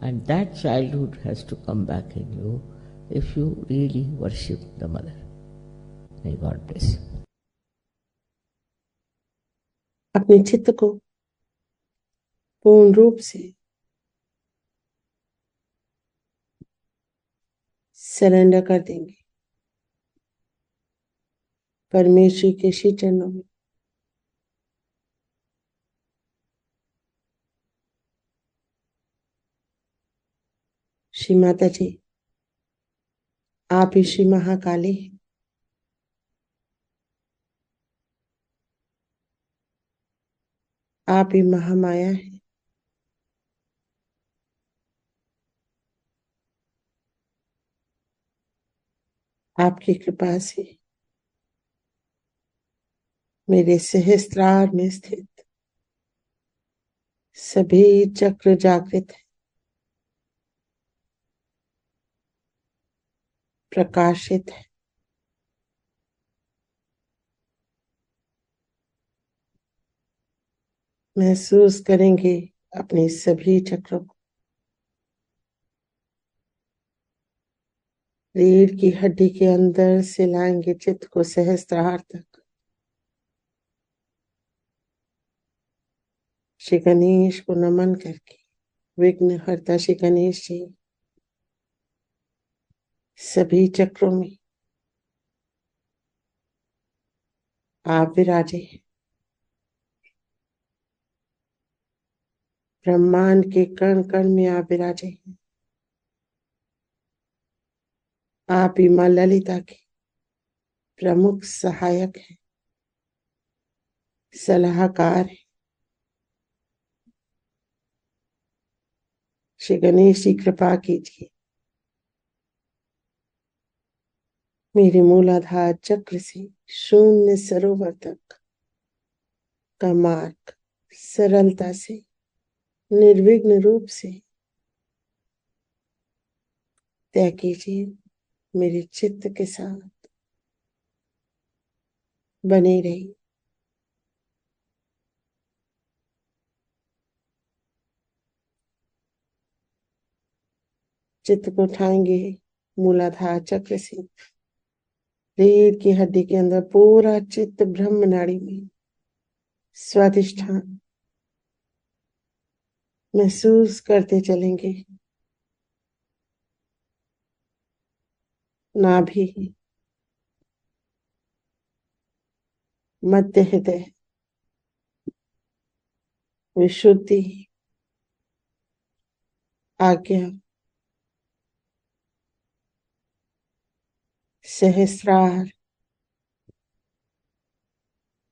and that childhood has to come back in you if you really worship the mother. May God bless you. अपने चित्त को पूर्ण रूप से surrender कर देंगे परमेश्वर के श्री चरणों में। श्री माता जी, आप ही श्री महाकाली हैं। आप ही महामाया है। आपकी कृपा से मेरे सहस्त्रार में स्थित सभी चक्र जागृत है, प्रकाशित है। महसूस करेंगे अपने सभी चक्रों को। रीढ़ की हड्डी के अंदर से लाएंगे चित्त को सहस्त्रार तक। श्री गणेश को नमन करके, विघ्न हरता श्री गणेश जी सभी चक्रों में आप विराजे। ब्रह्मांड के कण कण में आप विराजे हैं। आप ही मां ललिता के प्रमुख सहायक हैं, सलाहकार हैं। श्री गणेश जी कृपा कीजिए, मेरे मूलाधार चक्र से शून्य सरोवर तक का मार्ग सरलता से, निर्विघ्न रूप से तय कीजिए। मेरे चित्त के साथ बने रहिए। चित्त को उठाएंगे मूलाधार चक्र से, रीढ़ की हड्डी के अंदर पूरा चित्त ब्रह्म नाड़ी में स्वाधिष्ठान महसूस करते चलेंगे। नाभि, मध्य हृदय, विशुद्धि, आज्ञा, सहस्रार,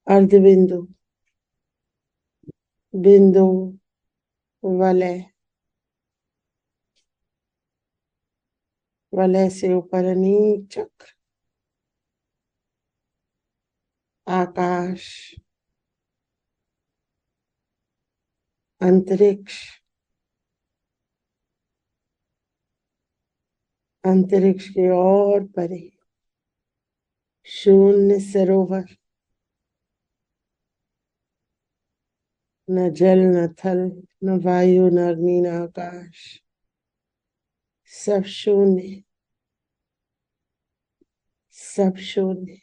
अर्धबिंदु, बिंदु, वलय, वलय से ऊपर अनेक चक्र, आकाश, अंतरिक्ष, अंतरिक्ष के और परे शून्य सरोवर, न जल न थल न वायु न अग्नि न आकाश, सब शून्य, सब शून्य,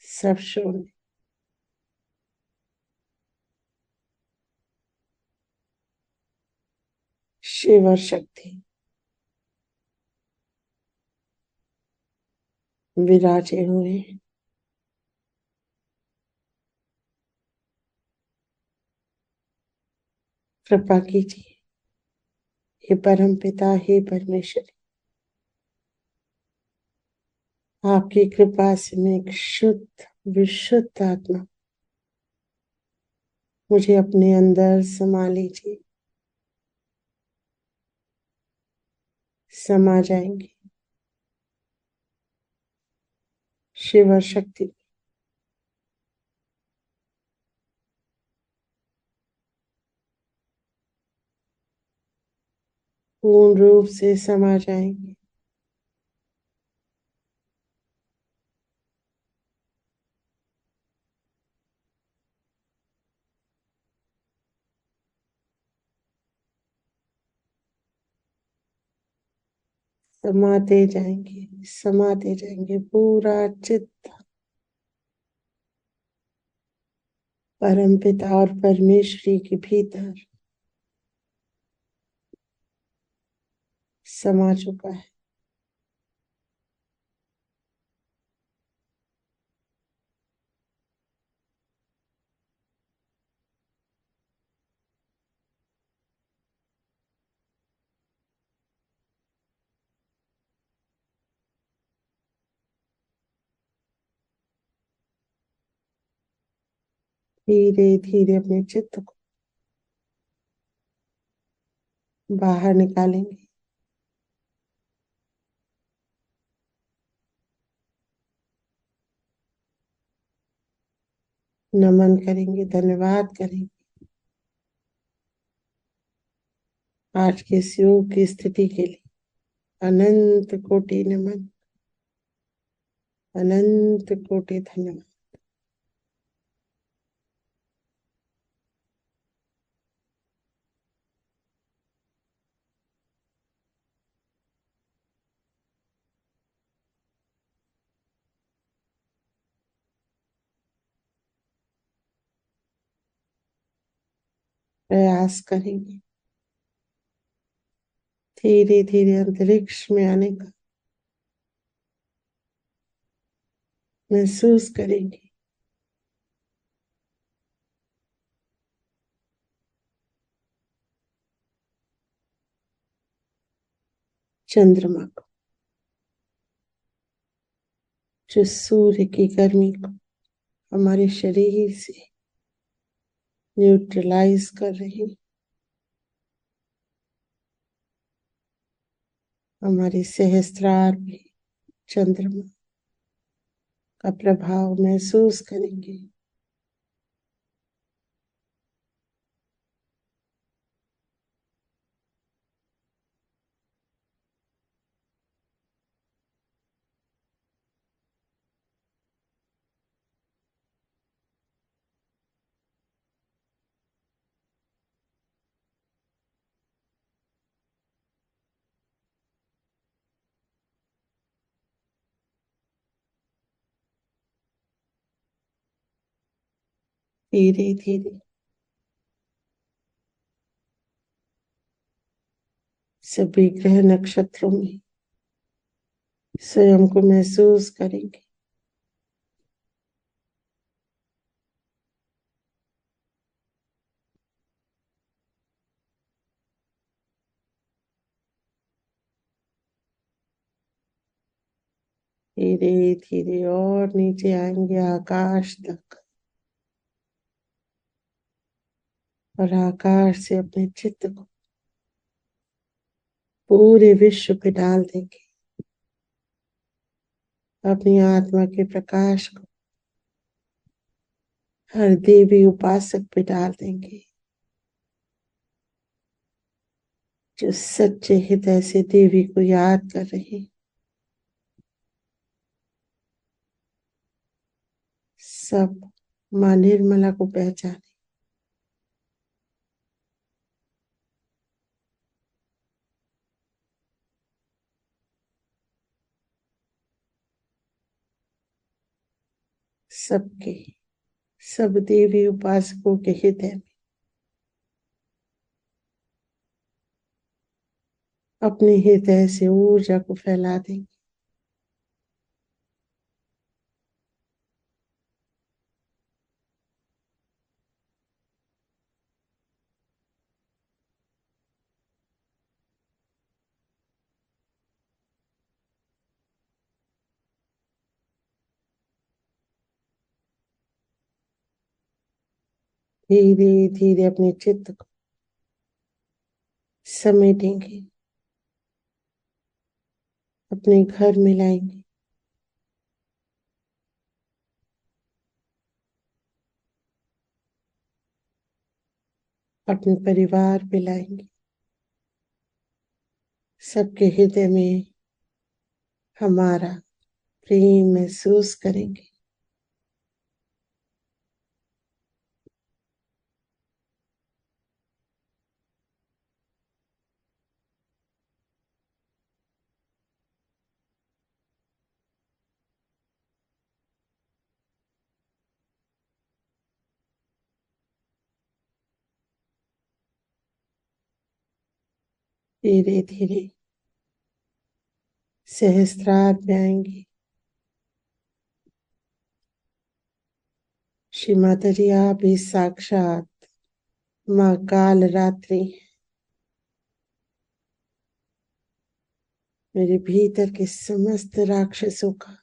सब शून्य। शिव और शक्ति विराजे हुए हैं। कृपा कीजिए हे परम पिता, हे परमेश्वर, आपकी कृपा से मैं एक शुद्ध विशुद्ध आत्मा, मुझे अपने अंदर समा लीजिए। समा जाएंगे शिव और शक्ति। पूर्ण रूप से समा जाएंगे। समाते जाएंगे, समाते जाएंगे। पूरा चित्त परम पिता और परमेश्वरी के भीतर समा चुका है। धीरे धीरे अपने चित्त को बाहर निकालेंगे। नमन करेंगे, धन्यवाद करेंगे आज के इस योग की स्थिति के लिए। अनंत कोटि नमन, अनंत कोटि धन्यवाद। प्रयास करेंगे। धीरे धीरे अंतरिक्ष में आने का महसूस करेंगे। चंद्रमा को, जो सूर्य की गर्मी को हमारे शरीर से न्यूट्रलाइज कर रही, हमारे सहस्त्रार पे चंद्रमा का प्रभाव महसूस करेंगे। धीरे धीरे सभी ग्रह नक्षत्रों में स्वयं को महसूस करेंगे। धीरे धीरे और नीचे आएंगे आकाश तक, और आकाश से अपने चित्त को पूरे विश्व पे डाल देंगे। अपनी आत्मा के प्रकाश को हर देवी उपासक पे डाल देंगे, जो सच्चे हृदय से देवी को याद कर रहे, सब मां निर्मला को पहचाने। सबके सब देवी उपासकों के हृदय में अपने हृदय से ऊर्जा को फैला देंगे। धीरे धीरे अपने चित्त को समेटेंगे, अपने घर में लाएंगे। अपने परिवार पे लाएंगे। सबके हृदय में हमारा प्रेम महसूस करेंगे। धीरे धीरे सहस्त्रार में आएंगे। श्री माता जी, आप ही साक्षात माँ काल रात्रि हैं। मेरे भीतर के समस्त राक्षसों का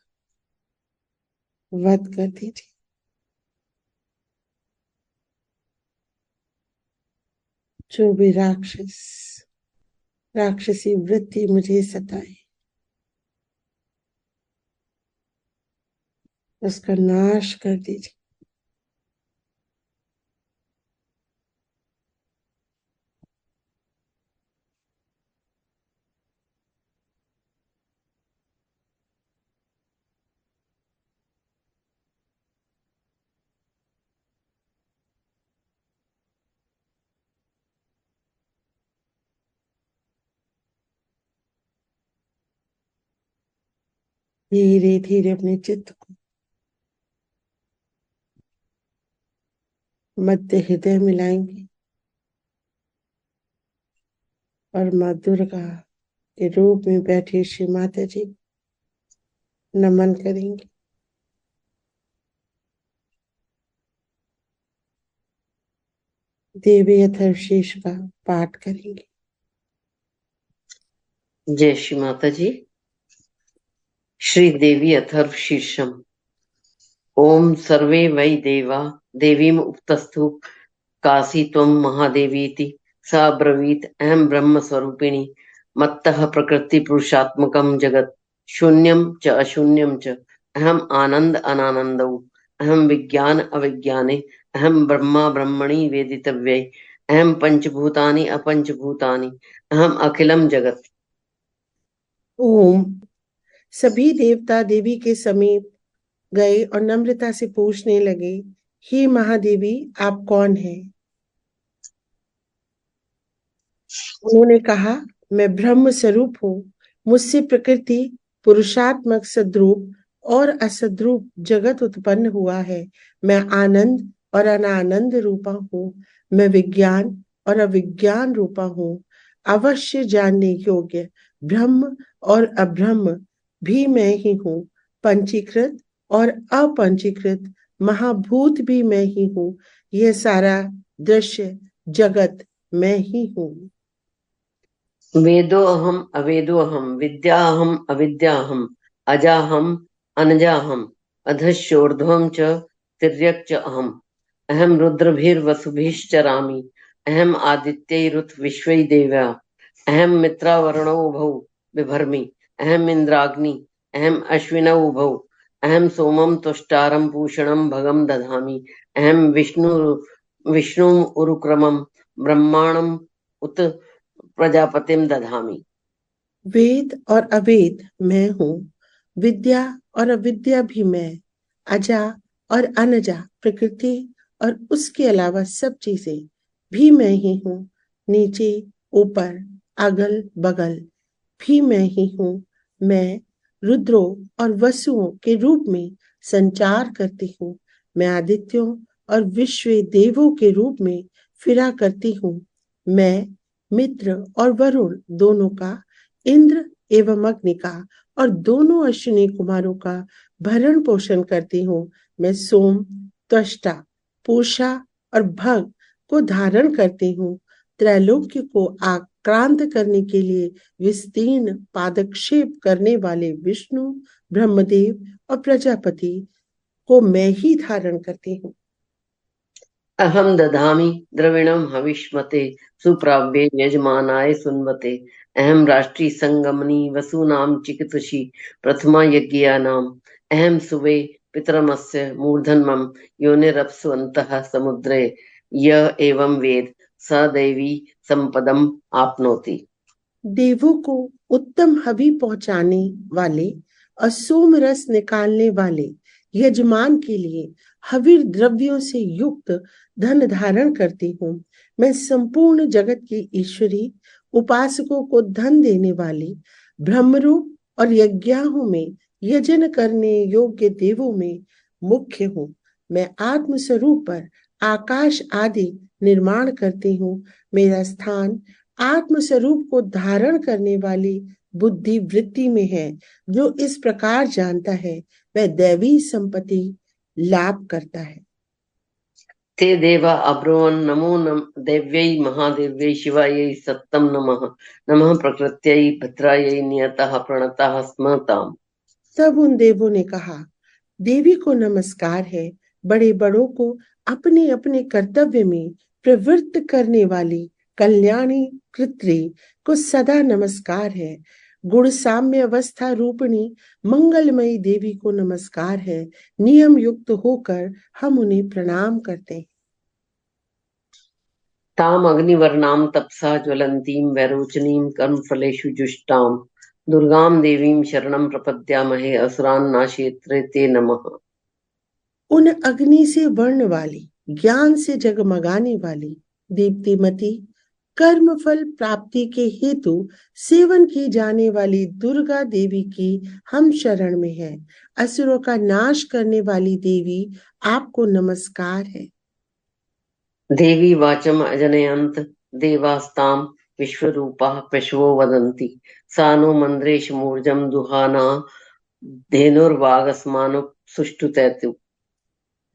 वध कर दीजिए। जो भी राक्षसी वृत्ति मुझे सताए, उसका नाश कर दीजिए। धीरे धीरे अपने चित्त को मध्य हृदय मिलाएंगे। और माँ दुर्गा के रूप में बैठी श्री माता जी नमन करेंगे। देवी अथर्वशीर्ष का पाठ करेंगे। जय श्री माता जी। श्री देवी अथर्वशीर्षम। ओम सर्वे वै देवा देवीम उपतस्थु काशी त्वं महादेवीति सा ब्रवीत अहम ब्रह्म स्वरूपिणी मत्तः प्रकृति पुरुषात्मकं जगत् शून्यं च अशून्यं च अहम आनंद अनानंदौ अहम विज्ञान अविज्ञाने अहम ब्रह्मा ब्रह्मणि वेदितव्ये अहम पंचभूतानि अपंचभूतानि अहम अखिलम जगत्। ओम। सभी देवता देवी के समीप गए और नम्रता से पूछने लगे, हे महादेवी, आप कौन हैं? उन्होंने कहा, मैं ब्रह्म स्वरूप हूँ। मुझसे प्रकृति पुरुषात्मक सद्रूप और असद्रूप जगत उत्पन्न हुआ है। मैं आनंद और अनानंद रूपा हूँ। मैं विज्ञान और अविज्ञान रूपा हूँ। अवश्य जानने योग्य ब्रह्म और अब्रह्म भी मैं ही हूँ। पंचीकृत और अपंचीकृत महाभूत भी मैं ही हूँ। यह सारा दृश्य जगत मैं ही हूँ। वेदोऽहम् अवेदोऽहम् विद्याहम् अविद्याहम् अजाहम् अनजाहम् अधश्चोर्ध्वं च तिर्यक् च अहम्। अहं रुद्रभिर्वसुभिश्चरामि। अहम् आदित्यैरुत विश्वै देव्या। अहं मित्रावरुणौ उभौ बिभर्मि। अहम् इन्द्राग्नि। अहम् अश्विनौ उभौ। अहं सोमं तुष्टारं पूषणं भगं दधामि। अहं विष्णुम् उरुक्रमं ब्रह्माणम् उत प्रजापतिम दधामि। वेद और अवेद मैं हूँ। विद्या और अविद्या भी मैं। अजा और अनजा प्रकृति और उसके अलावा सब चीजें भी मैं ही हूँ। नीचे ऊपर अगल बगल भी मैं ही हूँ। मैं रुद्रों और वसुओं के रूप में संचार करती हूँ। मैं आदित्यों और विश्व देवों के रूप में फिरा करती हूँ। मैं मित्र और वरुण दोनों का, इंद्र एवं अग्नि का और दोनों अश्विनी कुमारों का भरण पोषण करती हूँ। मैं सोम, त्वष्टा, पूषा और भग को धारण करती हूँ। त्रैलोक्य को आक्रांत करने के लिए विस्तीर्ण पादक्षेप करने वाले विष्णु, ब्रह्मदेव और प्रजापति को मैं ही धारण करती हूँ। अहम दधामि द्रविणं हविष्मते सुप्राव्ये यजमानाय सुन्वते। अहम राष्ट्री संगमनी वसूनां चिकितुषी प्रथमा यज्ञानाम्। अहम सुवे पितरमस्य मूर्धन्मं योनिरप्सु अन्तः समुद्रे। यः एवं वेद स दैवी संपदम आपनोति। देवों को उत्तम हवि पहुंचाने वाले और सोम रस निकालने वाले यजमान के लिए हविर द्रव्यों से युक्त धन धारण करती हूँ। मैं संपूर्ण जगत की ईश्वरी, उपासकों को धन देने वाली, ब्रह्मरूप और यज्ञाहों में यजन करने योग्य देवों में मुख्य हूँ। मैं आत्म स्वरूप पर आकाश आदि निर्माण करती हूँ। मेरा स्थान आत्म स्वरूप को धारण करने वाली बुद्धि वृत्ति में है। जो इस प्रकार जानता है वह दैवी संपत्ति लाभ करता है। ते देवा अब्रुवन् नमो देव्यै महादेव्यै शिवायै सत्तं नमः। नमः प्रकृत्यै भद्रायै नियतः प्रणतः स्म ताम्। तब उन देवों ने कहा, देवी को नमस्कार है। बड़े बड़ों को अपने अपने कर्तव्य में प्रवृत्त करने वाली कल्याणी कृत्री को सदा नमस्कार है। गुण साम्य अवस्था रूपिणी मंगलमयी देवी को नमस्कार है। नियम युक्त होकर हम उन्हें प्रणाम करते हैं। ताम अग्निवर्णाम तपसा ज्वलंतीम वैरोचनीम कर्मफलेषु जुष्टाम दुर्गाम देवीम शरणं प्रपद्यामहे असुरान् नाशयित्रे ते नमः। उन अग्नि से वर्ण वाली, ज्ञान से जगमगाने वाली, दीप्तिमती, कर्म फल प्राप्ति के हेतु सेवन की जाने वाली दुर्गा देवी की हम शरण में है। असुरों का नाश करने वाली देवी आपको नमस्कार है। देवी वाचम अजनयंत देवास्ताम विश्वरूपा पशवो वदन्ति सा नो मन्द्रेश मूर्जम दुहाना धेनुर्वागस्मानो सुष्ठुतैतु।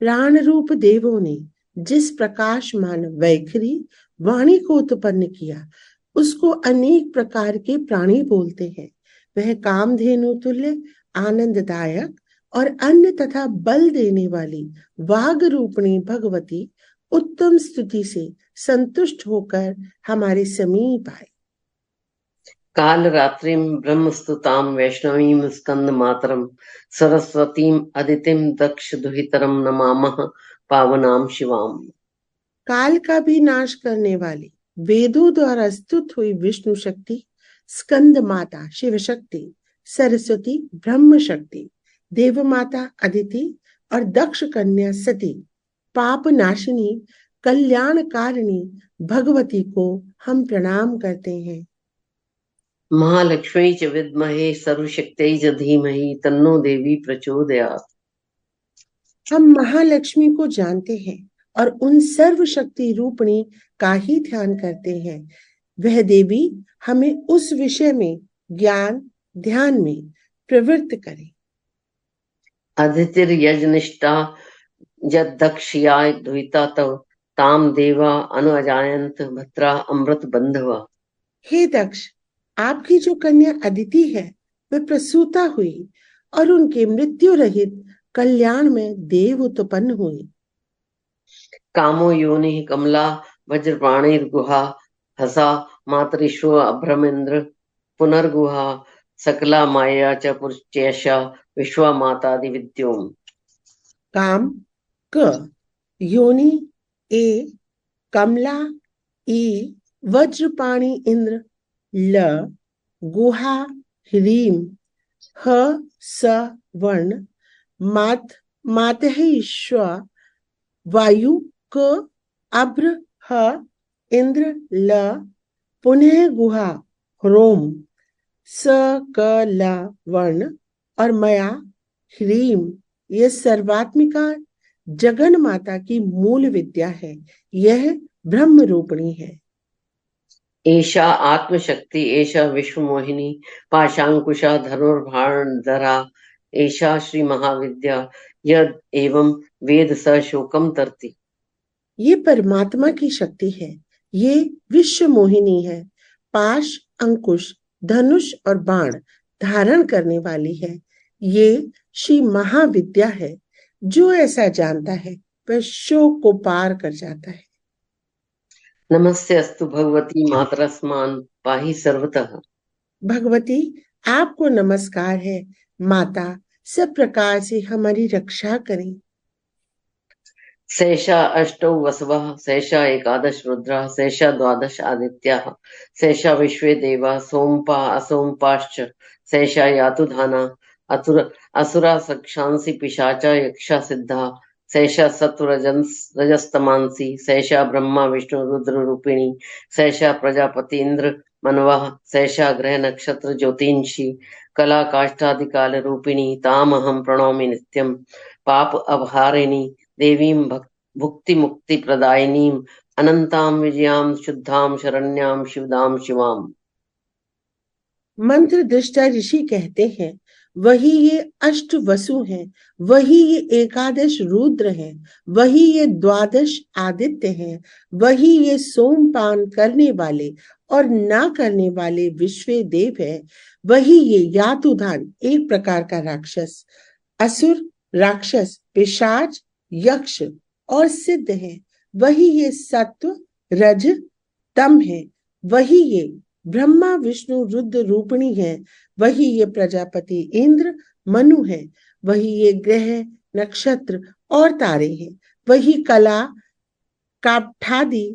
प्राण रूप देवों ने जिस प्रकाशमान वैखरी वाणी को उत्पन्न किया उसको अनेक प्रकार के प्राणी बोलते हैं। वह कामधेनु तुल्य आनंददायक और अन्न तथा बल देने वाली वाग रूपणी भगवती उत्तम स्तुति से संतुष्ट होकर हमारे समीप आए। काल रात्रिम ब्रह्मस्तुताम वैष्णवीम स्कंद मातरम सरस्वतीम अदितिम दक्ष दुहितरम नमामः पावनाम शिवाम। काल का भी नाश करने वाली वेदों द्वारा स्तुत हुई विष्णु शक्ति, स्कंद माता शिव शक्ति, सरस्वती ब्रह्म शक्ति, देव माता अदिति और दक्ष कन्या सती, पाप नाशिनी कल्याणकारिणी भगवती को हम प्रणाम करते हैं। महालक्ष्मी च विद्महे सर्वशक्त्यै च धीमहि तन्नो देवी प्रचोदयात्। हम महालक्ष्मी को जानते हैं और उन सर्वशक्ति रूपणी का ही ध्यान करते हैं। वह देवी हमें उस विषय में ज्ञान ध्यान में प्रवृत्त करे। अदितिर यजनिष्ठा यदक्षया द्विता तव ताम देवा अनुअजायंत भद्रा अमृत बंधवा। हे दक्ष, आपकी जो कन्या अदिति है वह प्रसूता हुई और उनके मृत्यु रहित कल्याण में देव उत्पन्न हुई। कामो योनि कमला वज्रपाणिर गुहा हसा मातरिश्व अभ्रमेन्द्र पुनर्गुहा सकला माया च पुरुषेशा विश्वा मातादि विद्योम। काम क, योनि ए, कमला ई, वज्रपाणी इंद्र ल, गुहा ह्रीम ह स वर्ण, मातः वायु क, अभ्र ह, इंद्र ल, पुनः गुहा ह्रोम स क ल वर्ण और मया ह्रीम यह सर्वात्मिका जगन माता की मूल विद्या है। यह ब्रह्म रूपणी है। एषा आत्मशक्ति एषा विश्वमोहिनी पाशांकुशा धनुर्भाणधरा एषा श्री महाविद्या यद एवं वेद स शोकम तरती। ये परमात्मा की शक्ति है। ये विश्व मोहिनी है। पाश, अंकुश, धनुष और बाण धारण करने वाली है। ये श्री महाविद्या है। जो ऐसा जानता है वह शोक को पार कर जाता है। नमस्ते अस्तु भगवती मातरस्मान पाहि सर्वतः। भगवती आपको नमस्कार है। माता सब प्रकार से हमारी रक्षा करें। शेषा अष्टौ वसवः शेषा एकादश रुद्रः शेषा द्वादश आदित्याः शेषा विश्वे देवा सोमपा असोमपाश्च शेषा यातुधाना असुरा सक्षांसि पिशाचा यक्षा सिद्धा शेषा रजस्तमांसी शेषा ब्रह्मा विष्णु रुद्र रूपिणी शेषा प्रजापति इंद्र मनवः शेषा ग्रह नक्षत्र ज्योतिंषि कला काष्ठादिकाल रूपिणी तामहं प्रणौमि नित्यं पाप अपहारिणी देवीं भुक्ति मुक्ति प्रदायिनीं अनंतां विजयां शुद्धां शरण्यां शिवदां शिवाम। मंत्र दृष्टा ऋषि कहते हैं वही ये अष्ट वसु हैं, वही ये एकादश रुद्र हैं, वही ये द्वादश आदित्य हैं, वही ये सोमपान करने वाले और ना करने वाले विश्वे देव है, वही ये यातुधान एक प्रकार का राक्षस, असुर, राक्षस, पिशाच, यक्ष और सिद्ध है, वही ये सत्व, रज, तम है, वही ये ब्रह्मा विष्णु रुद्र रूपिणी है, वही ये प्रजापति इंद्र मनु है, वही ये ग्रह नक्षत्र और तारे हैं, वही कला काष्ठादि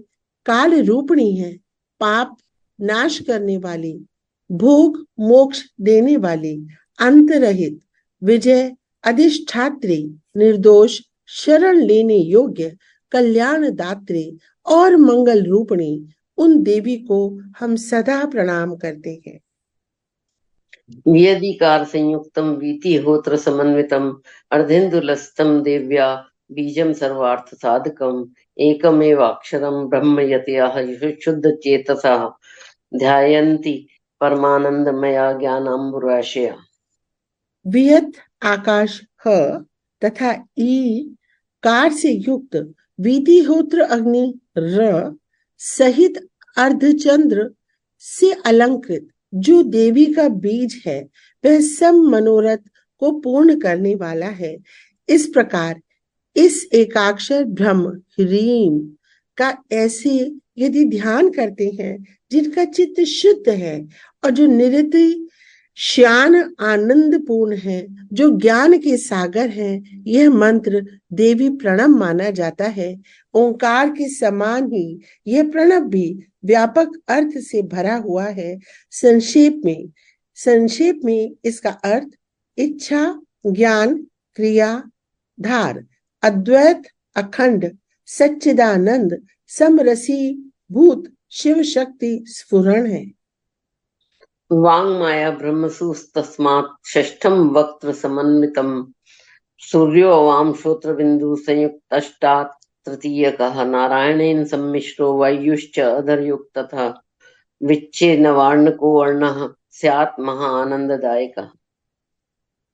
काल रूपिणी है, पाप नाश करने वाली, भोग मोक्ष देने वाली, अंत रहित, विजय अधिष्ठात्री, निर्दोष, शरण लेने योग्य, कल्याण दात्री और मंगल रूपिणी उन देवी को हम सदा प्रणाम करते हैं। व्यधिकार संयुक्तम वीति होत्र समन्वितम अर्धेन्दुलस्तम देव्या बीजम सर्वार्थ साधकम एकमेव अक्षरम ब्रह्म यतयः शुद्ध चेतसः ध्यायन्ति परमानंदमया ज्ञानाम्बुराशया। वियत आकाश ह तथा ई कार से युक्त विधिहोत्र अग्नि र सहित अर्धचंद्र से अलंकृत जो देवी का बीज है, वह सब मनोरथ को पूर्ण करने वाला है। इस प्रकार इस एकाक्षर ब्रह्म ह्रीम का ऐसे यदि ध्यान करते हैं जिनका चित्त शुद्ध है और जो निरति श्यान आनंद पूर्ण है, जो ज्ञान के सागर है, यह मंत्र देवी प्रणव माना जाता है। ओंकार के समान ही यह प्रणव भी व्यापक अर्थ से भरा हुआ है। संक्षेप में इसका अर्थ इच्छा, ज्ञान, क्रिया, धार, अद्वैत, अखंड, सच्चिदानंद, समरसी भूत शिव शक्ति स्फुरण है। वांग माया ब्रह्मसु तस्मात् षष्ठम वक्त्र समन्वितम सूर्यो वाम श्रोत्र बिंदु संयुक्त अष्टात् तृतीयकः नारायणेन सम्मिश्रो वायुश्च अधरयुक्त तथा विच्छेन्न वार्णको वर्णः स्यात् महा आनंददायकः।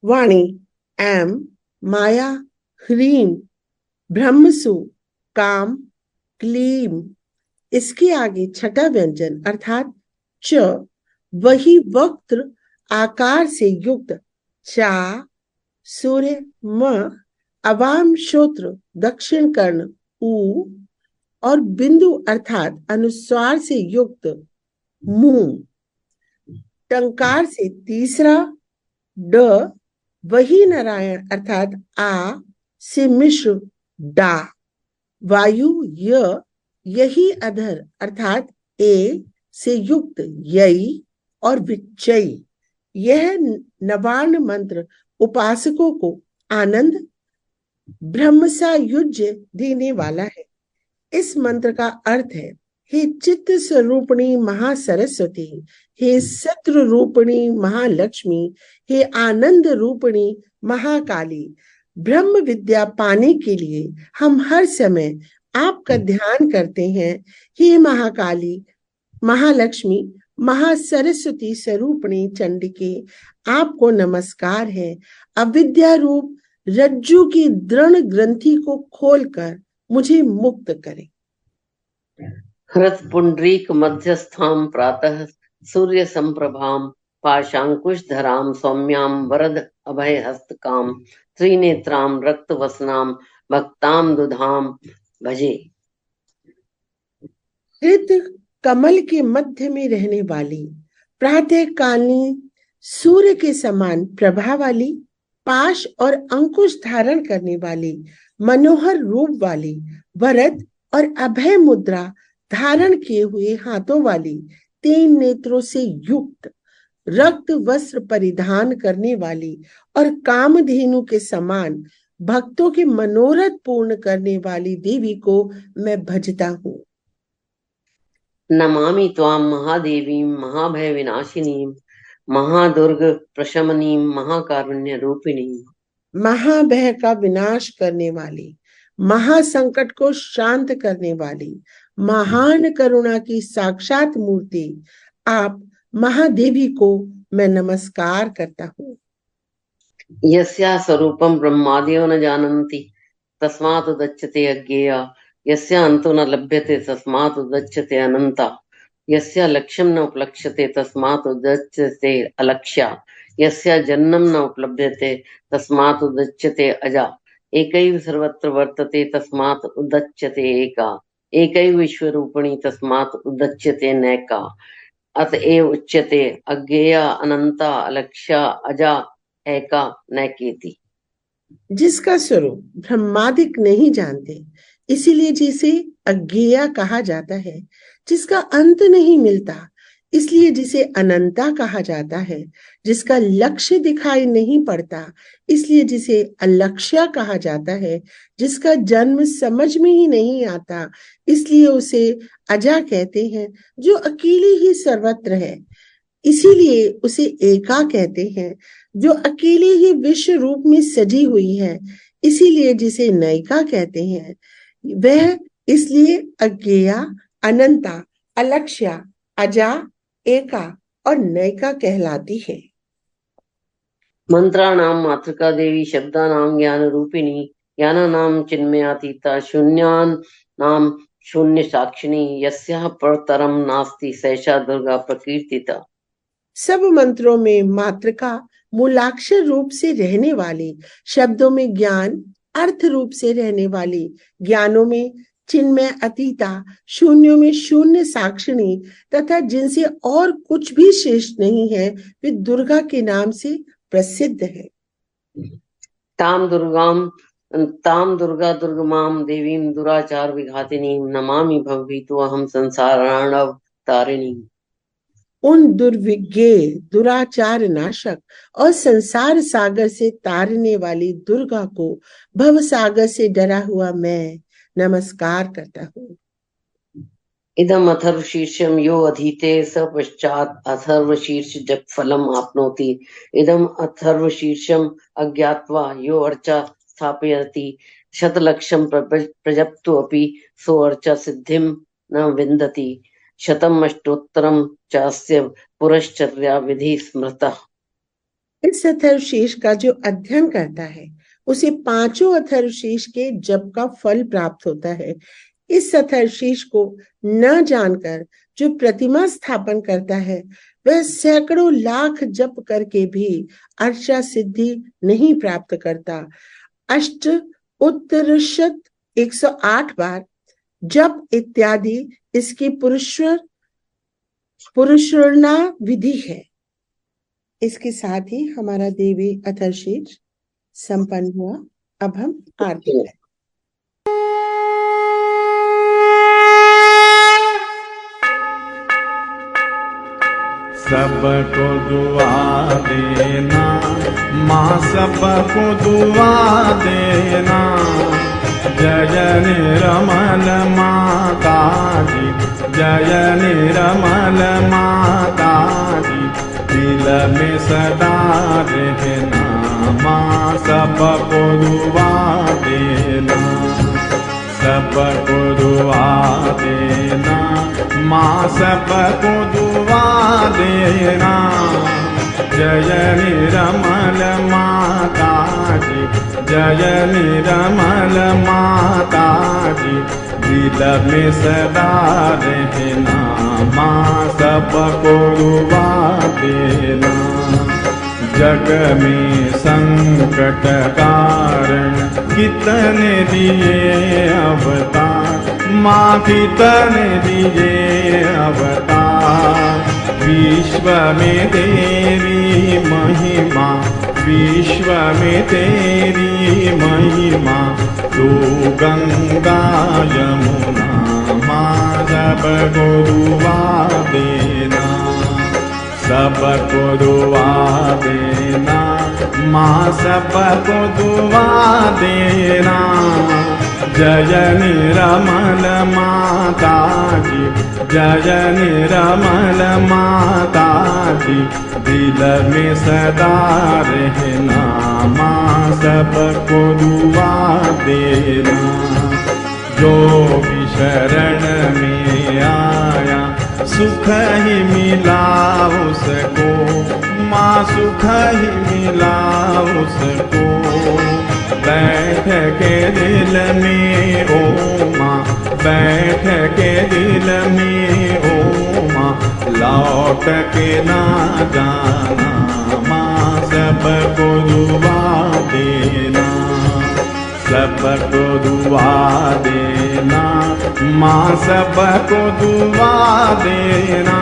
वाणी एम माया ह्रीम ब्रह्मसु काम क्लीम, इसके आगे छठा व्यंजन अर्थात च वही वक्त्र आकार से युक्त चा, सूर्य म, अवाम श्रोत्र दक्षिण कर्ण उ और बिंदु अर्थात अनुस्वार से युक्त मुंह, टंकार से तीसरा ड, वही नारायण अर्थात आ से मिश्र डा, वायु य, यही अधर अर्थात ए से युक्त यई और विच्चई। यह नवार्ण मंत्र उपासकों को आनंद ब्रह्मसायुज्य देने वाला है। इस मंत्र का अर्थ है, हे चित्त स्वरूपिणी महासरस्वती, हे सत्र रूपिणी महालक्ष्मी, हे आनंद रूपिणी महाकाली, ब्रह्म विद्या पाने के लिए हम हर समय आपका ध्यान करते हैं। हे महाकाली, महालक्ष्मी, महासरस्वती स्वरूपिणी चंडिके, आपको नमस्कार है। अविद्या रूप रज्जु की दृढ़ ग्रंथि को खोलकर मुझे मुक्त करें। हृत पुंडरीक मध्यस्थाम प्रातः सूर्य संप्रभाम पाशांकुश धराम सौम्याम वरद अभय हस्तकाम त्रिनेत्राम रक्त वसनाम भक्ताम दुधाम भजे। हृत कमल के मध्य में रहने वाली, प्रातः कालीन सूर्य के समान प्रभा वाली, पाश और अंकुश धारण करने वाली, मनोहर रूप वाली, वरद और अभय मुद्रा धारण किए हुए हाथों वाली, 3 नेत्रों से युक्त, रक्त वस्त्र परिधान करने वाली और कामधेनु के समान भक्तों के मनोरथ पूर्ण करने वाली देवी को मैं भजता हूँ। नमामि त्वां महादेवीं महाभय विनाशिनीं महादुर्ग प्रशमनीं महाकारुण्य रूपिणीं। महाभय का विनाश करने वाली, महासंकट को शांत करने वाली, महान करुणा की साक्षात मूर्ति आप महादेवी को मैं नमस्कार करता हूँ। यस्या स्वरूपं ब्रह्मादयो न जानन्ति तस्मात् उदच्यते अज्ञेया, यस्या अंतो न लभ्यते तस्मात् उदच्यते अनंता, यस्या लक्ष्यं न उपलक्ष्यते तस्मात् उदच्यते अलक्ष्या, यस्या जन्मं न उपलभ्यते तस्मात् उदच्यते अजा, एकैव सर्वत्र वर्तते तस्मात् उदच्यते एका, एकैव विश्वरूपिणी तस्मात् उदच्यते नैका, अतएव उच्यते अज्ञेया अनंता अलक्ष्या अजा एका नैकेति। जिसका स्वरूप ब्रह्मादिक नहीं जानते, इसीलिए जिसे अज्ञेया कहा जाता है। जिसका अंत नहीं मिलता, इसलिए जिसे अनंता कहा जाता है। जिसका लक्ष्य दिखाई नहीं पड़ता, इसलिए जिसे अलक्ष्या कहा जाता है। जिसका जन्म समझ में ही नहीं आता, इसलिए उसे अजा कहते हैं। जो अकेली ही सर्वत्र है, इसीलिए उसे एका कहते हैं। जो अकेली ही विश्व रूप में सजी हुई है, इसीलिए जिसे नैका कहते हैं। वह इसलिए अज्ञेया, अनंता, अलक्ष्या, अजा, एका और नयिका कहलाती है। मंत्राणाम मातृका देवी, शब्दानाम ज्ञान रूपिणी, ज्ञानानाम चिन्मयातीता, शून्यानाम शून्य साक्षिणी, यस्याः परतरम नास्ति सैषा दुर्गा प्रकीर्तिता। सब मंत्रों में मातृका मूलाक्षर रूप से रहने वाली, शब्दों में ज्ञान अर्थ रूप से रहने वाली, ज्ञानों में चिन्मय अतीता, शून्यों में शून्य साक्षिणी तथा जिनसे और कुछ भी श्रेष्ठ नहीं है, वे दुर्गा के नाम से प्रसिद्ध है। ताम दुर्गा दुर्गमाम देवीम दुराचार विघातिनीम, नमामि भवभीतु अहम संसारार्णव तारिणी। उन दुर्विज्ञेय, दुराचार नाशक और संसार सागर से तारने वाली दुर्गा को भव सागर से डरा हुआ मैं नमस्कार करता हूँ। इदम अथर्व शीर्षम यो अधीते स पश्चात अथर्व शीर्ष जप फलम आपनोति। इदम अथर्व शीर्षम अज्ञात्वा यो अर्चा स्थापयति, शतलक्षम प्रजप्तु अपि सो अर्चा सिद्धिम न विन्दति। शतम अष्टोत्तरम चास्य पुरश्चर्या विधि स्मृता। इस अथर्वशीर्ष का जो अध्ययन करता है उसे पांचों अथर्वशीर्ष के जप का फल प्राप्त होता है। इस अथर्वशीर्ष को न जानकर जो प्रतिमा स्थापन करता है वह सैकड़ों लाख जप करके भी अर्चा सिद्धि नहीं प्राप्त करता। अष्ट उत्तरशत 108 बार जप इत्यादि इसकी पुरुषर्णा विधि है। इसके साथ ही हमारा देवी अथर्वशीर्ष संपन्न हुआ। अब हम आरती करें। सबको दुआ देना माँ, सबको दुआ देना। जय निर्मल माता जी, जय निर्मल माता जी, दिल में सदा रहना माँ, सबको दुआ देना, सबको दुआ देना माँ, सबको दुआ देना। जय निर्मल माता जी, जय निर्मल माता जी, दिल में सदा रहना माँ, सबको दुआ देना। जग में संकट कारण कितने दिए अवतार माँ, कितने दिए अवतार। विश्व में तेरी महिमा, विश्व में तेरी महिमा, तू गंगा यमुना माँ, सबको दुआ देना, सबको दुआ देना माँ, सबको दुआ देना। जय निर्मल माता जी, जय निर्मल माता जी, दिल में सदा रहना माँ, सबको दुआ देना। जो भी शरण में आया सुख ही मिला उसको माँ, सुख ही मिला उसको। बैठ के दिल में ओ माँ, बैठ के दिल में ओ माँ, लौट के ना जाना माँ, सबको दुआ देना, सबको दुआ देना माँ, सबको दुआ देना।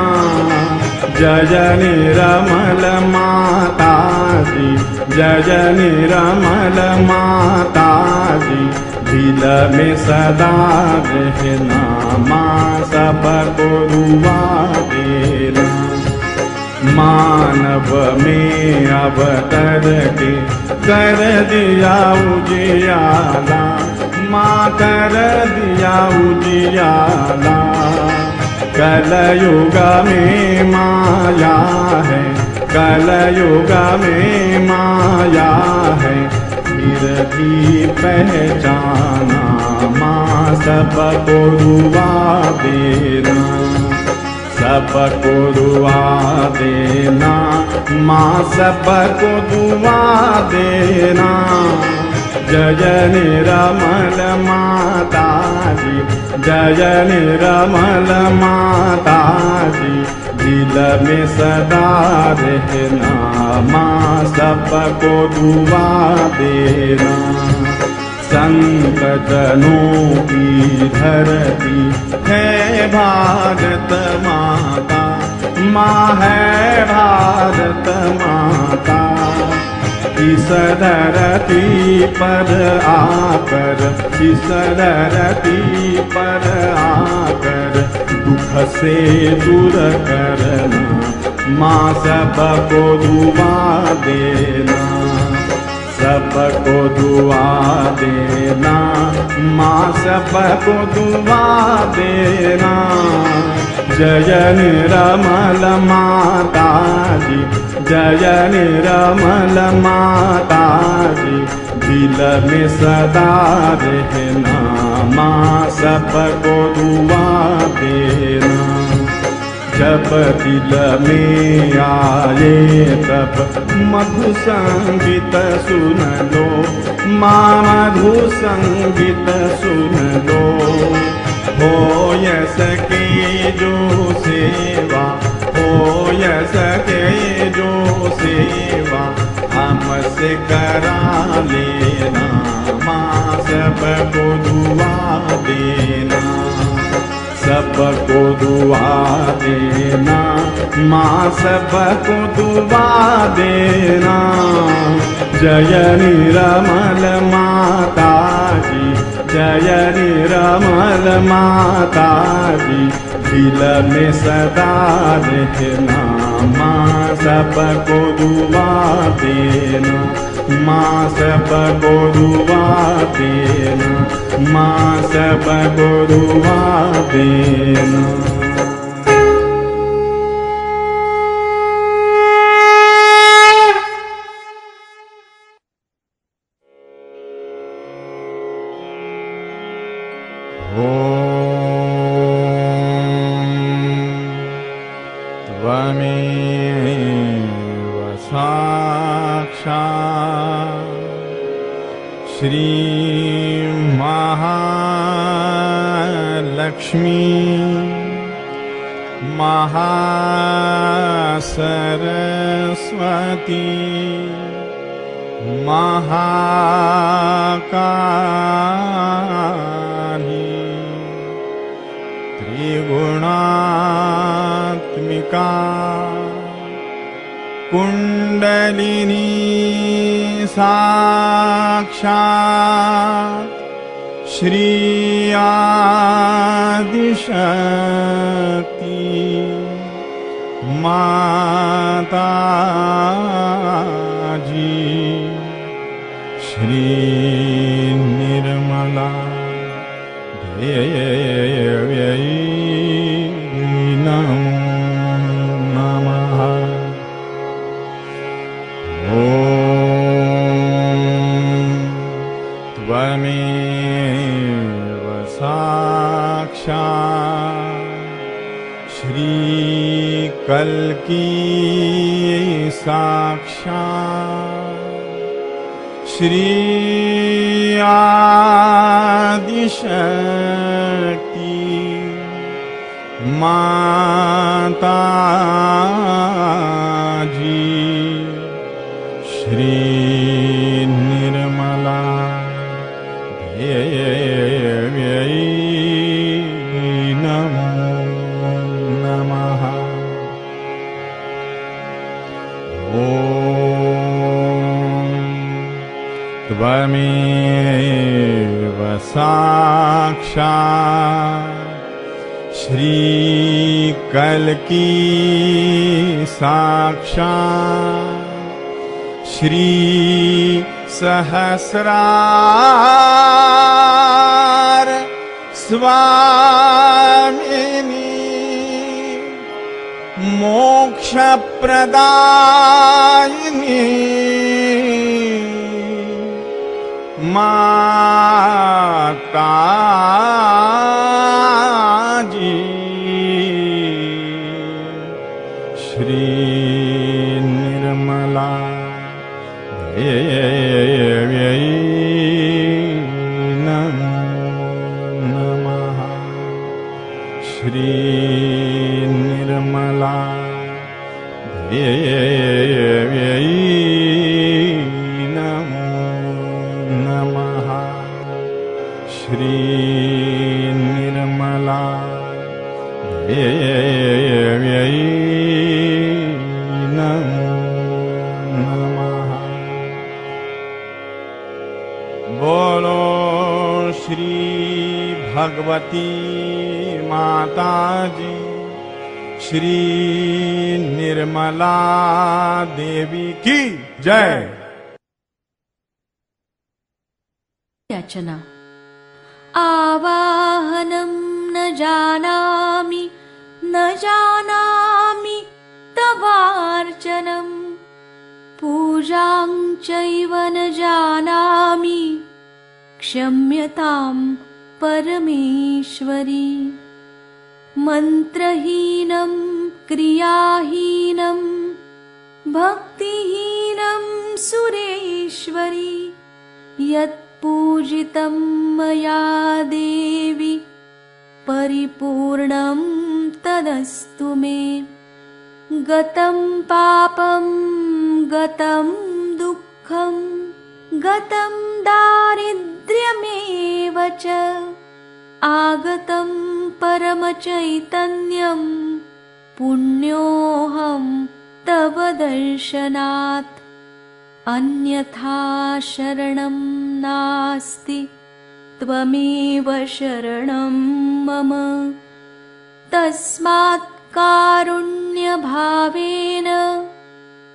जय निर्मल माता जी, जय निर्मल माता जी, दिल में सदा रहना माँ, सबको दुआ देना। मानव में अवतर के कर दिया उजियाला माँ, कर दिया उजियाला। कलयुग में माया है, कलयुग में माया है, फिर भी पहचाना माँ, सबको दुआ देना, सबको दुआ देना, माँ सबको दुआ देना। जय निरमल माता जी, जय निरमल माता जी, दिल में सदा रहना, माँ सबको दुआ देना। संत जनों की धरती है भारत माता, माँ है भारत माता। इस धरती पर आकर, इस धरती पर आकर दुख से दूर करना, माँ सबको दुआ देना, सबको दुआ देना, माँ सबको दुआ देना। जय निरमल माता जी, जय निरमल माता जी, दिल में सदा रहना, माँ सबको दुआ देना। जब दिल में आए तब मधु संगीत सुन लो, माँ मधु संगीत सुन लो। हो सके जो सेवा, हो सके जो सेवा, हमसे करा लेना, माँ सबको दुआ देना, सबको दुआ देना, माँ सबको दुआ देना। जय निरमल माता जी, जय निरमल माता जी, दिल में सदा रहना, माँ सबको दुआ देना, माँ सबको दुआ देना, माँ सबको दुआ देना। श्री महालक्ष्मी महासरस्वती महाकाली त्रिगुणात्मिका कुंडलिनी साक्षात् श्री आदिशक्ति माता जी, श्री निर्मला देव्यै नमो नमः। त्वमेव साक्षात् श्री कल्की साक्षात् श्री आदिशक्ति माता जी, श्री निर्मला देव्यै नमो नमः। त्वमेव साक्षात् श्री कल्की साक्षात् श्री सहस्रार स्वामिनी मोक्ष प्रदायिनी माता जी, देव्यै नमो नमः। श्री निर्मला देव्यै नमो नमः। श्री निर्मला देव्यै नमो नमः। बोलो श्री भगवती माता जी, श्री निर्मला देवी की जय। याचना। आवाहनं न जानामि तवार्चनं, पूजां चैव न जानामि, क्षम्यतां परमेश्वरी। मन्त्रहीनं क्रियाहीनं भक्तिहीनं सुरेश्वरी, यत्पूजितं मया देवी परिपूर्णं तदस्तु मे। गतं पापं गतं दुःखं गतं दारिद्र्यमेव च, आगतं परमचैतन्यं पुण्योऽहं तव दर्शनात्। अन्यथा शरणं नास्ति, त्वमेव शरणं मम। तस्मात् कारुण्यभावेन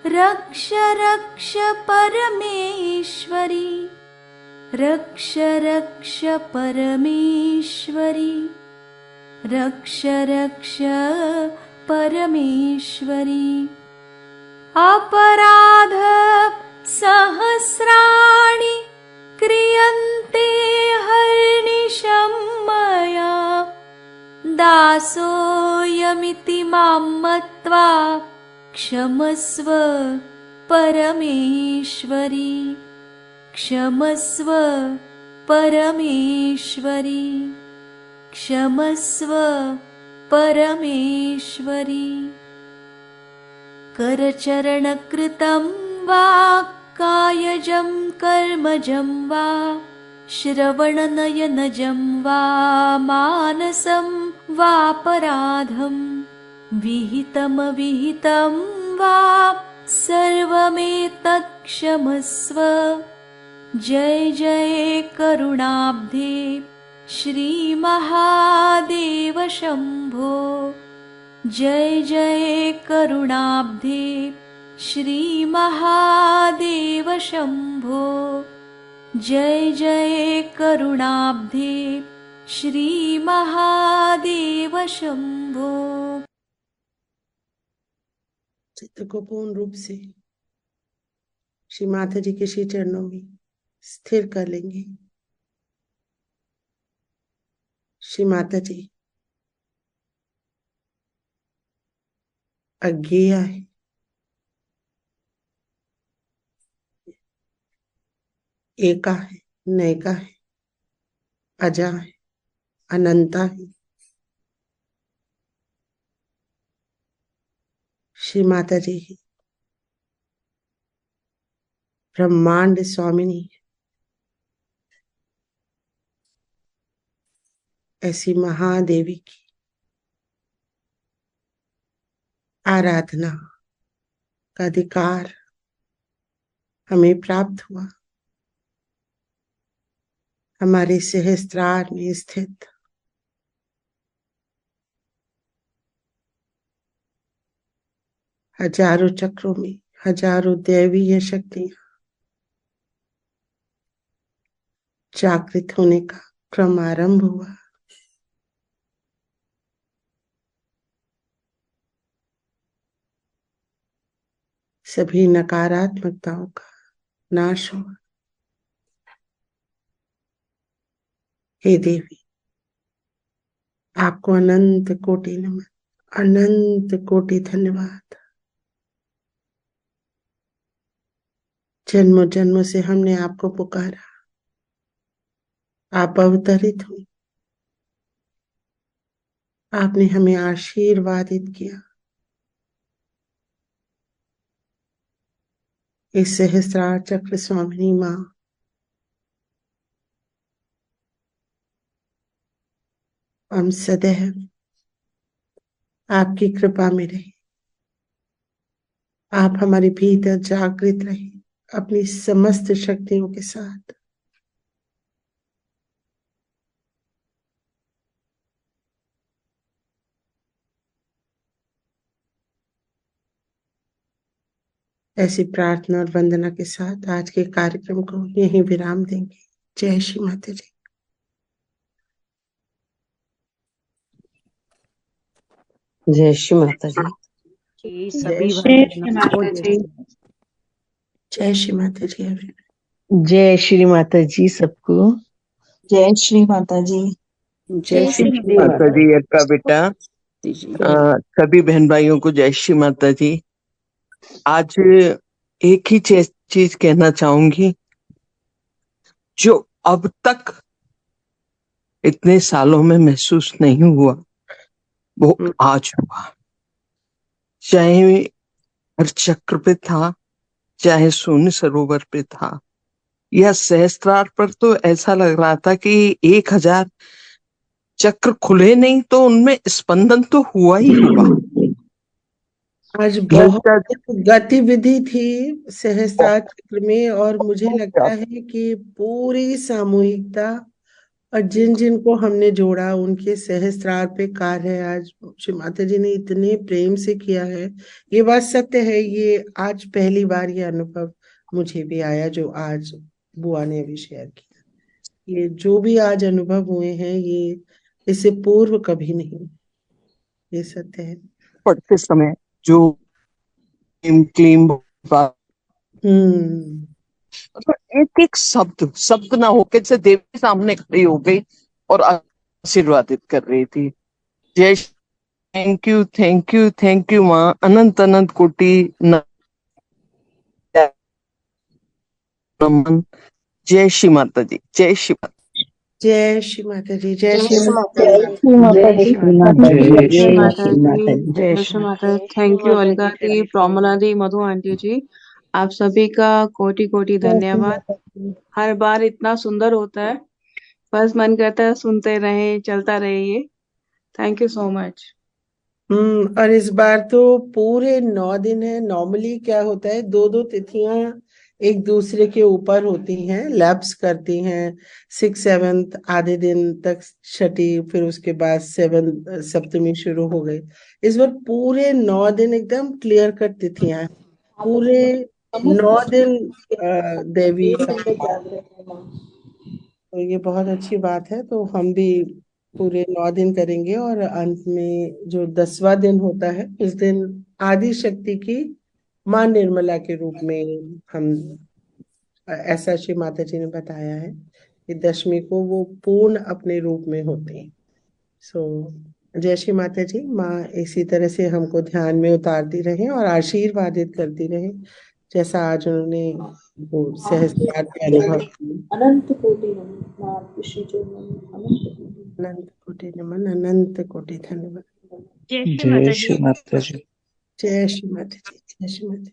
रक्ष रक्ष परमेश्वरी, रक्ष रक्ष परमेश्वरी, रक्ष रक्ष परमेश्वरी। अपराध सहस्राणि क्रियन्ते हर्निशं मया, दासोऽयमिति मां मत्वा क्षमस्व परमेश्वरी, क्षमस्व परमेश्वरी, क्षमस्व परमेश्वरी। करचरणकृतं वा कायजं कर्मजं वा, श्रवणनयनजं वा मानसं वापराधं, विहितमविहितं वा सर्वमेतत् क्षमस्व। जय जय करुणाब्धे श्रीमहादेव शम्भो, जय जय करुणाब्धे श्रीमहादेव शम्भो, जय जय करुणाब्धे श्रीमहादेव शम्भो। चित्त को पूर्ण रूप से श्री माता जी के श्री चरणों में स्थिर कर लेंगे। श्री माता जी अज्ञेय है, एका है, नैका है, अजा है, अनंता है। श्री माता जी ही ब्रह्मांड स्वामिनी है। ऐसी महादेवी की आराधना का अधिकार हमें प्राप्त हुआ। हमारे सहस्त्रार में स्थित हजारों चक्रों में हजारों दैवीय शक्तियां जागृत होने का क्रम आरंभ हुआ। सभी नकारात्मकताओं का नाश हुआ। हे देवी, आपको अनंत कोटि नमन, अनंत कोटि धन्यवाद। जन्मों जन्मों से हमने आपको पुकारा, आप अवतरित हुए, आपने हमें आशीर्वादित किया। इस सहस्त्रार चक्र स्वामिनी माँ हम सदैव आपकी कृपा में रहे, आप हमारे भीतर जागृत रहे अपनी समस्त शक्तियों के साथ। ऐसी प्रार्थना और वंदना के साथ आज के कार्यक्रम को यहीं विराम देंगे। जय श्री माता जी। जय श्री माता जी। जय श्री माता जी। जय श्री माता जी। जय श्री माता जी सबको। जय श्री माता जी। जय श्री माता जी। अक्का बेटा, सभी बहन भाइयों को जय श्री माता जी। आज एक ही चीज कहना चाहूंगी, जो अब तक इतने सालों में महसूस नहीं हुआ वो आज हुआ। चाहे हर चक्र पे था, चाहे शून्य सरोवर पे था, या सहस्त्रार पर तो ऐसा लग रहा था कि 1000 चक्र खुले नहीं तो उनमें स्पंदन तो हुआ ही हुआ। आज बहुत गतिविधि थी सहस्त्रार चक्र में, और मुझे लगता है कि पूरी सामूहिकता और जिन जिन को हमने जोड़ा उनके सहस्त्रार पे कार्य आज श्री माता जी ने इतने प्रेम से किया है। ये बात सत्य है। ये आज पहली बार ये अनुभव मुझे भी आया जो आज बुआ ने अभी शेयर किया। ये जो भी आज अनुभव हुए हैं ये इससे पूर्व कभी नहीं, ये सत्य है। पढ़ते समय जो क्लीम एक एक शब्द ना होके जैसे देवी सामने खड़ी हो गई और आशीर्वादित कर रही थी। जय thank you thank you thank you माँ, अनंत अनंत कोटि नमन। जय श्री माता जी। जय श्री माता। जय श्री माता जी। जय श्री माता जी। थैंक यू अलका दी, प्रोमला दी, मधु आंटी जी, आप सभी का कोटि कोटि धन्यवाद। हर बार इतना सुंदर होता है, बस मन करता है सुनते रहे, चलता रहे ये। Thank you so much. और इस बार तो पूरे 9 दिन है। नॉर्मली क्या होता है, 2-2 तिथियां एक दूसरे के ऊपर होती हैं, लैप्स करती हैं। 6, 7 आधे दिन तक छठी, फिर उसके बाद 7 सप्तमी शुरू हो गई। इस बार पूरे 9 दिन एकदम क्लियर कट तिथियां, पूरे 9 दिन देवी। तो ये बहुत अच्छी बात है। तो हम भी पूरे 9 दिन करेंगे, और अंत में जो 10वां दिन होता है उस दिन आदि शक्ति की माँ निर्मला के रूप में हम, ऐसा श्री माता जी ने बताया है कि 10वीं को वो पूर्ण अपने रूप में होते हैं। जय श्री माता जी। माँ इसी तरह से हमको ध्यान में उतारती रहे और आशीर्वादित करती रहे, जैसा आज उन्होंने वो सहस्त्रार के अनुभव। अनंत कोटि नमन, अनंत कोटि नमन, अनंत कोटि धन्यवाद। जय श्री माता जी। जय श्री माता जी। जय श्री माता जी।